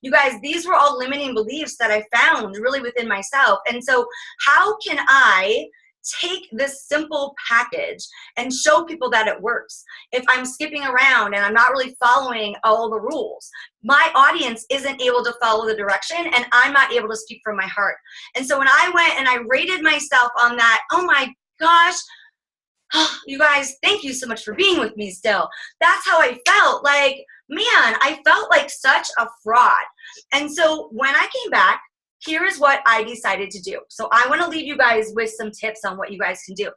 You guys, these were all limiting beliefs that I found really within myself. And so how can I take this simple package and show people that it works? If I'm skipping around and I'm not really following all the rules, my audience isn't able to follow the direction and I'm not able to speak from my heart. And so when I went and I rated myself on that, oh my gosh, you guys, thank you so much for being with me still. That's how I felt. Like, man, I felt like such a fraud. And so when I came back, here is what I decided to do. So I want to leave you guys with some tips on what you guys can do.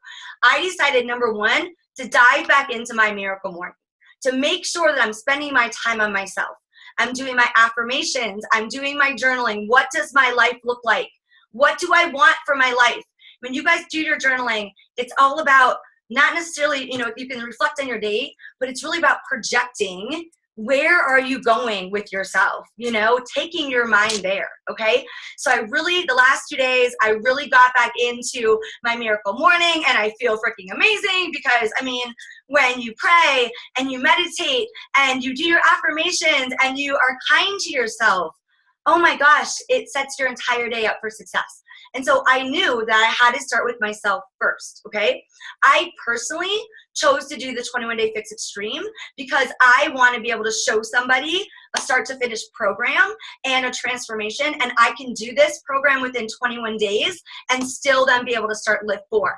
I decided, number one, to dive back into my miracle morning, to make sure that I'm spending my time on myself. I'm doing my affirmations. I'm doing my journaling. What does my life look like? What do I want for my life? When you guys do your journaling, it's all about not necessarily, you can reflect on your day, but it's really about projecting. Where are you going with yourself? Taking your mind there, okay? So the last 2 days, I really got back into my miracle morning, and I feel freaking amazing because, when you pray and you meditate and you do your affirmations and you are kind to yourself, oh my gosh, it sets your entire day up for success. And so I knew that I had to start with myself first, okay? I personally chose to do the 21-Day Fix Extreme because I want to be able to show somebody a start-to-finish program and a transformation, and I can do this program within 21 days and still then be able to start Lift 4.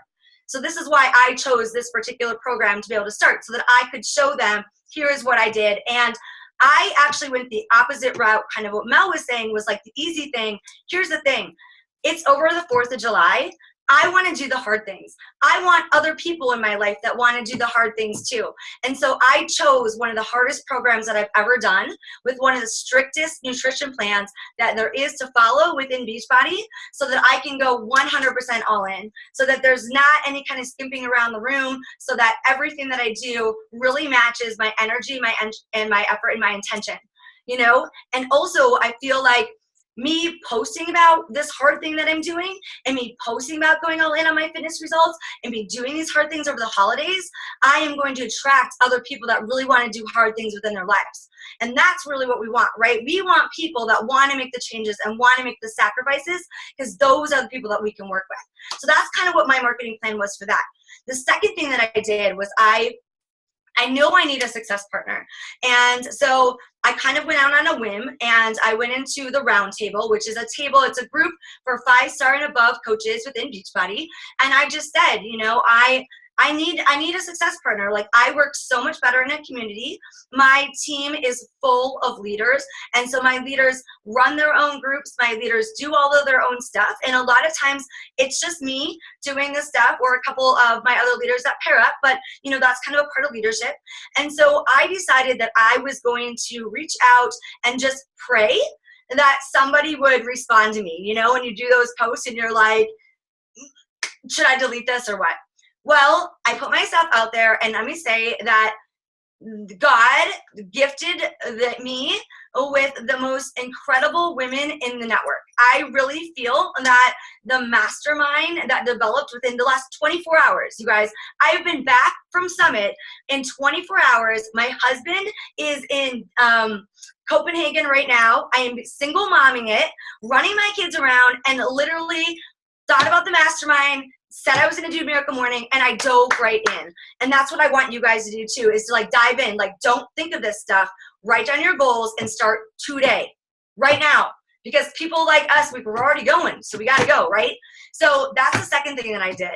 So this is why I chose this particular program to be able to start, so that I could show them, here is what I did. And I actually went the opposite route, kind of what Mel was saying was like the easy thing. Here's the thing. It's over the 4th of July. I want to do the hard things. I want other people in my life that want to do the hard things too. And so I chose one of the hardest programs that I've ever done with one of the strictest nutrition plans that there is to follow within Beachbody, so that I can go 100% all in, so that there's not any kind of skimping around the room, so that everything that I do really matches my energy, my effort, and my intention, And also I feel like me posting about this hard thing that I'm doing, and me posting about going all in on my fitness results, and me doing these hard things over the holidays, I am going to attract other people that really want to do hard things within their lives. And that's really what we want, right? We want people that want to make the changes and want to make the sacrifices, because those are the people that we can work with. So that's kind of what my marketing plan was for that. The second thing that I did was I know I need a success partner. And so I kind of went out on a whim, and I went into the Round Table, which is it's a group for 5-star and above coaches within Beachbody. And I just said, I need a success partner. Like, I work so much better in a community. My team is full of leaders. And so my leaders run their own groups. My leaders do all of their own stuff. And a lot of times it's just me doing the stuff, or a couple of my other leaders that pair up. But, that's kind of a part of leadership. And so I decided that I was going to reach out and just pray that somebody would respond to me. When you do those posts and you're like, should I delete this or what? Well, I put myself out there, and let me say that God gifted me with the most incredible women in the network. I really feel that the mastermind that developed within the last 24 hours, you guys, I've been back from Summit in 24 hours. My husband is in Copenhagen right now. I am single momming it, running my kids around, and literally thought about the mastermind, said I was going to do Miracle Morning, and I dove right in. And that's what I want you guys to do too, is to dive in. Don't think of this stuff. Write down your goals and start today, right now. Because people like us, we're already going, so we got to go, right? So that's the second thing that I did.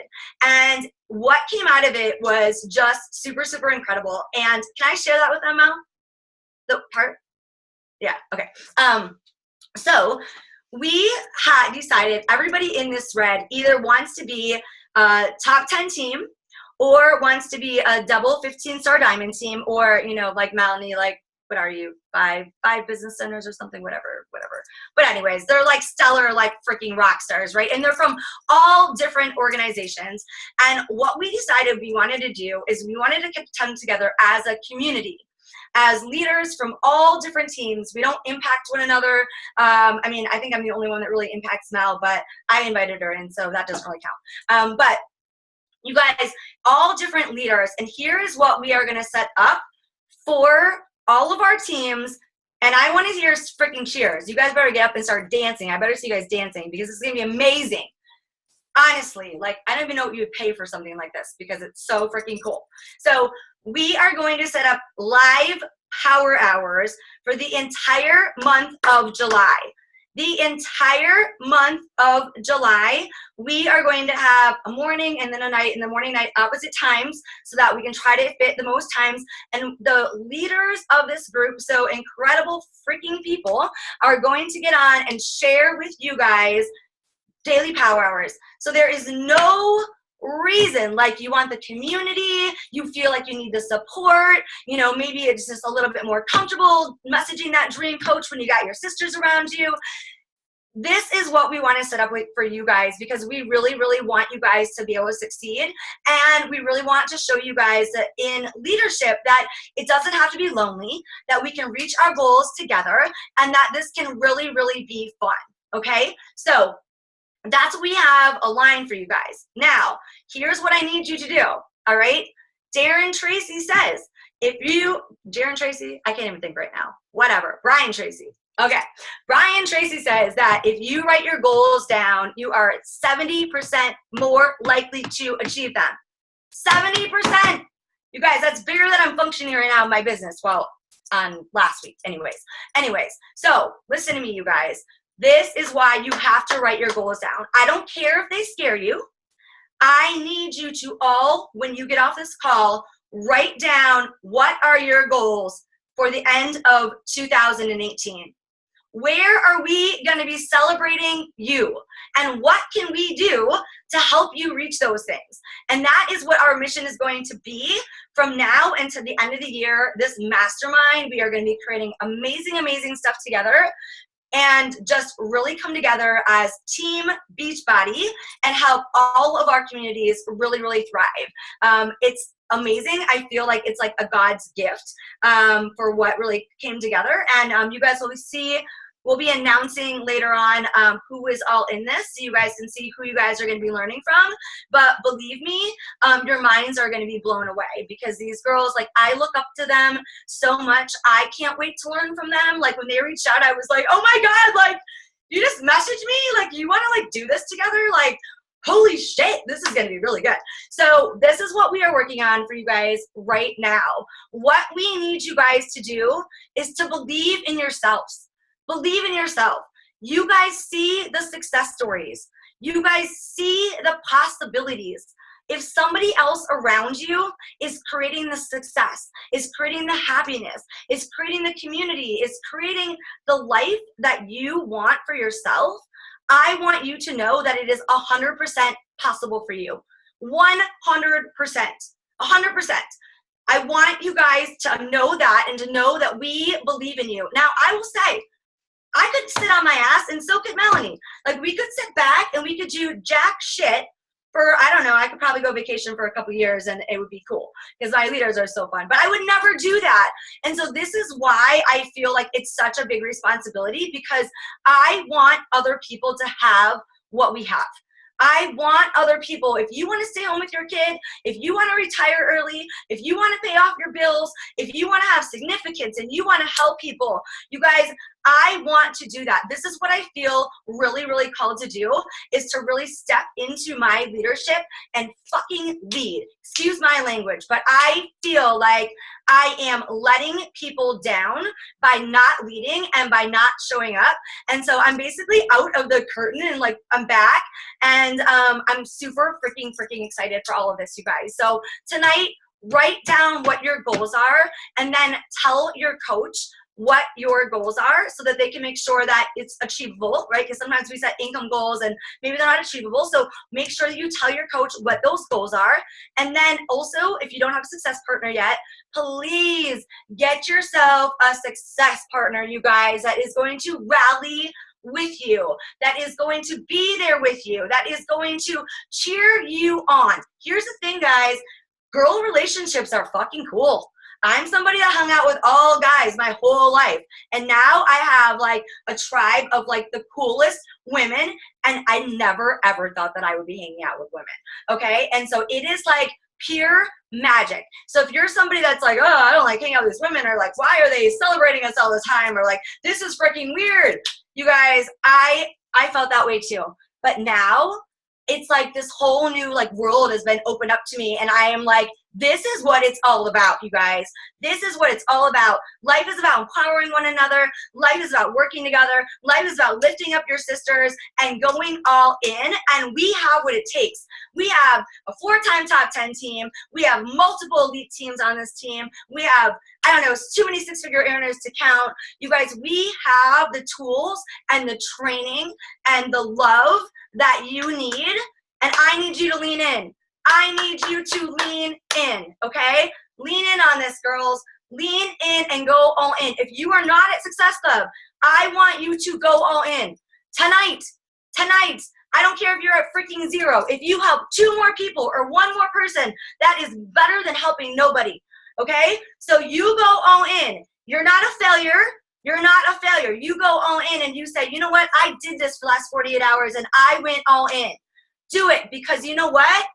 And what came out of it was just super, super incredible. And can I share that with them, Mel? The part? Yeah, okay. So we had decided everybody in this thread either wants to be a top 10 team, or wants to be a double 15-star diamond team, or, like Melanie, what are you, five business centers or something, whatever. But anyways, they're stellar, freaking rock stars, right? And they're from all different organizations. And what we decided we wanted to do is we wanted to come together as a community, as leaders from all different teams. We don't impact one another. I think I'm the only one that really impacts Mel, but I invited her in, so that doesn't really count. But you guys, all different leaders, and here is what we are going to set up for all of our teams. And I want to hear freaking cheers. You guys better get up and start dancing. I better see you guys dancing, because it's going to be amazing. Honestly, I don't even know what you would pay for something like this, because it's so freaking cool. So we are going to set up live power hours for the entire month of July. The entire month of July, we are going to have a morning and then a night, and the morning night opposite times, so that we can try to fit the most times. And the leaders of this group, so incredible freaking people, are going to get on and share with you guys daily power hours. So there is no reason. Like you want the community, you feel like you need the support, you know, maybe it's just a little bit more comfortable messaging that dream coach when you got your sisters around you. This is what we want to set up for you guys, because we really, really want you guys to be able to succeed. And we really want to show you guys that in leadership, that it doesn't have to be lonely, that we can reach our goals together, and that this can really, really be fun. Okay? So that's what we have aligned for you guys. Now, here's what I need you to do. All right? Darren Tracy says, Darren Tracy, I can't even think right now. Whatever. Brian Tracy. Okay, Brian Tracy says that if you write your goals down, you are 70% more likely to achieve them. 70%! You guys, that's bigger than I'm functioning right now in my business. Well, on last week, anyways. So listen to me, you guys. This is why you have to write your goals down. I don't care if they scare you. I need you to all, when you get off this call, write down what are your goals for the end of 2018. Where are we going to be celebrating you? And what can we do to help you reach those things? And that is what our mission is going to be from now until the end of the year. This mastermind, we are going to be creating amazing, amazing stuff together and just really come together as Team Beachbody and help all of our communities really, really thrive. It's amazing. I feel like it's like a God's gift for what really came together. And you guys will see, we'll be announcing later on who is all in this, so you guys can see who you guys are going to be learning from. But believe me, your minds are going to be blown away, because these girls, like, I look up to them so much. I can't wait to learn from them. Like, when they reached out, I was like, oh my God, like, you just messaged me? Like, you want to, like, do this together? Like, holy shit, this is going to be really good. So this is what we are working on for you guys right now. What we need you guys to do is to believe in yourselves. Believe in yourself. You guys see the success stories. You guys see the possibilities. If somebody else around you is creating the success, is creating the happiness, is creating the community, is creating the life that you want for yourself, I want you to know that it is 100% possible for you. 100%. 100%. I want you guys to know that, and to know that we believe in you. Now, I will say, I could sit on my ass and so could Melanie. Like, we could sit back and we could do jack shit for, I don't know, I could probably go vacation for a couple years and it would be cool, because my leaders are so fun. But I would never do that. And so this is why I feel like it's such a big responsibility, because I want other people to have what we have. I want other people, if you want to stay home with your kid, if you want to retire early, if you want to pay off your bills, if you want to have significance and you want to help people, you guys, I want to do that. This is what I feel really, really called to do, is to really step into my leadership and fucking lead. Excuse my language, but I feel like I am letting people down by not leading and by not showing up. And so I'm basically out of the curtain and, like, I'm back, and I'm super freaking excited for all of this, you guys. So tonight, write down what your goals are, and then tell your coach what your goals are, so that they can make sure that it's achievable, right? Because sometimes we set income goals and maybe they're not achievable. So make sure that you tell your coach what those goals are. And then also, if you don't have a success partner yet, please get yourself a success partner, you guys, that is going to rally with you, that is going to be there with you, that is going to cheer you on. Here's the thing, guys. Girl relationships are fucking cool. I'm somebody that hung out with all guys my whole life. And now I have, like, a tribe of, like, the coolest women. And I never, ever thought that I would be hanging out with women. Okay? And so it is, like, pure magic. So if you're somebody that's like, oh, I don't like hanging out with these women, or like, why are they celebrating us all the time? Or like, this is freaking weird. You guys, I felt that way too. But now it's like this whole new, like, world has been opened up to me. And I am like, this is what it's all about, you guys. This is what it's all about. Life is about empowering one another. Life is about working together. Life is about lifting up your sisters and going all in. And we have what it takes. We have a 4-time top 10 team. We have multiple elite teams on this team. We have, I don't know, too many 6-figure earners to count. You guys, we have the tools and the training and the love that you need. And I need you to lean in. I need you to lean in, okay? Lean in on this, girls. Lean in and go all in. If you are not at Success Club, I want you to go all in. Tonight, I don't care if you're at freaking 0. If you help 2 more people or 1 more person, that is better than helping nobody, okay? So you go all in. You're not a failure. You're not a failure. You go all in and you say, you know what? I did this for the last 48 hours and I went all in. Do it, because you know what?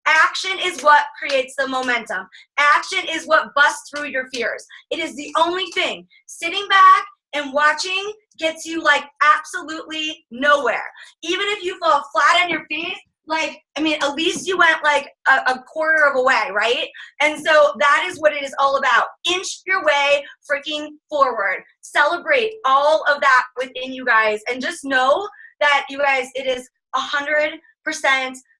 Action is what creates the momentum. Action is what busts through your fears. It is the only thing. Sitting back and watching gets you like absolutely nowhere. Even if you fall flat on your feet, like, I mean, at least you went like a quarter of a way, right? And so that is what it is all about. Inch your way freaking forward. Celebrate all of that within you guys. And just know that, you guys, it is 100%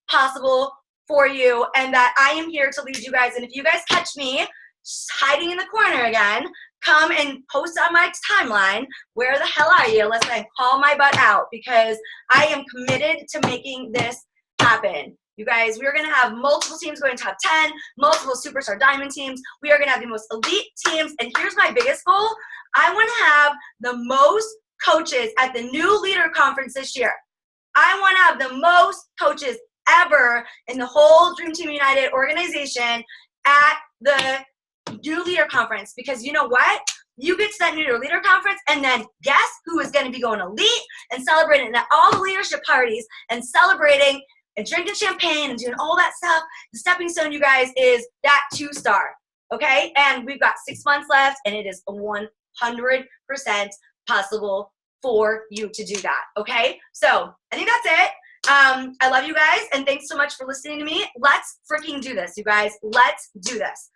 possible for you, and that I am here to lead you guys. And if you guys catch me hiding in the corner again, come and post on my timeline, where the hell are you? Let's call my butt out, because I am committed to making this happen. You guys, we're going to have multiple teams going top 10, multiple superstar diamond teams. We are going to have the most elite teams. And here's my biggest goal. I want to have the most coaches at the new leader conference this year. I want to have the most coaches ever in the whole Dream Team United organization at the new leader conference, because you know what? You get to that new leader conference, and then guess who is going to be going elite and celebrating at all the leadership parties and celebrating and drinking champagne and doing all that stuff. The stepping stone, you guys, is that 2-star, okay? And we've got 6 months left, and it is 100% possible for you to do that, okay? So I think that's it. I love you guys, and thanks so much for listening to me. Let's freaking do this, you guys. Let's do this.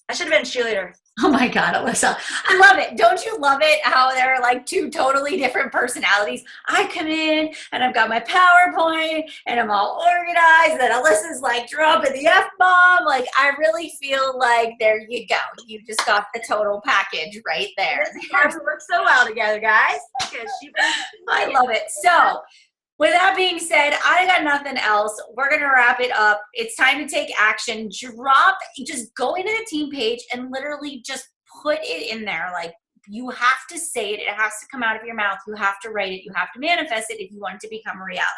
I should have been a cheerleader. Oh my God, Alyssa. I love it. Don't you love it how there are like 2 totally different personalities? I come in and I've got my PowerPoint and I'm all organized, and Alyssa's like dropping the F-bomb. Like, I really feel like there you go. You just got the total package right there. We work so well together, guys. I love it. So, with that being said, I got nothing else. We're going to wrap it up. It's time to take action. Just go into the team page and literally just put it in there. Like, you have to say it. It has to come out of your mouth. You have to write it. You have to manifest it if you want it to become a reality.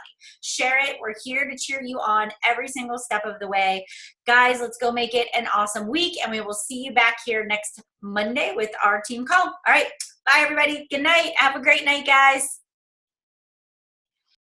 Share it. We're here to cheer you on every single step of the way. Guys, let's go make it an awesome week, and we will see you back here next Monday with our team call. All right. Bye, everybody. Good night. Have a great night, guys.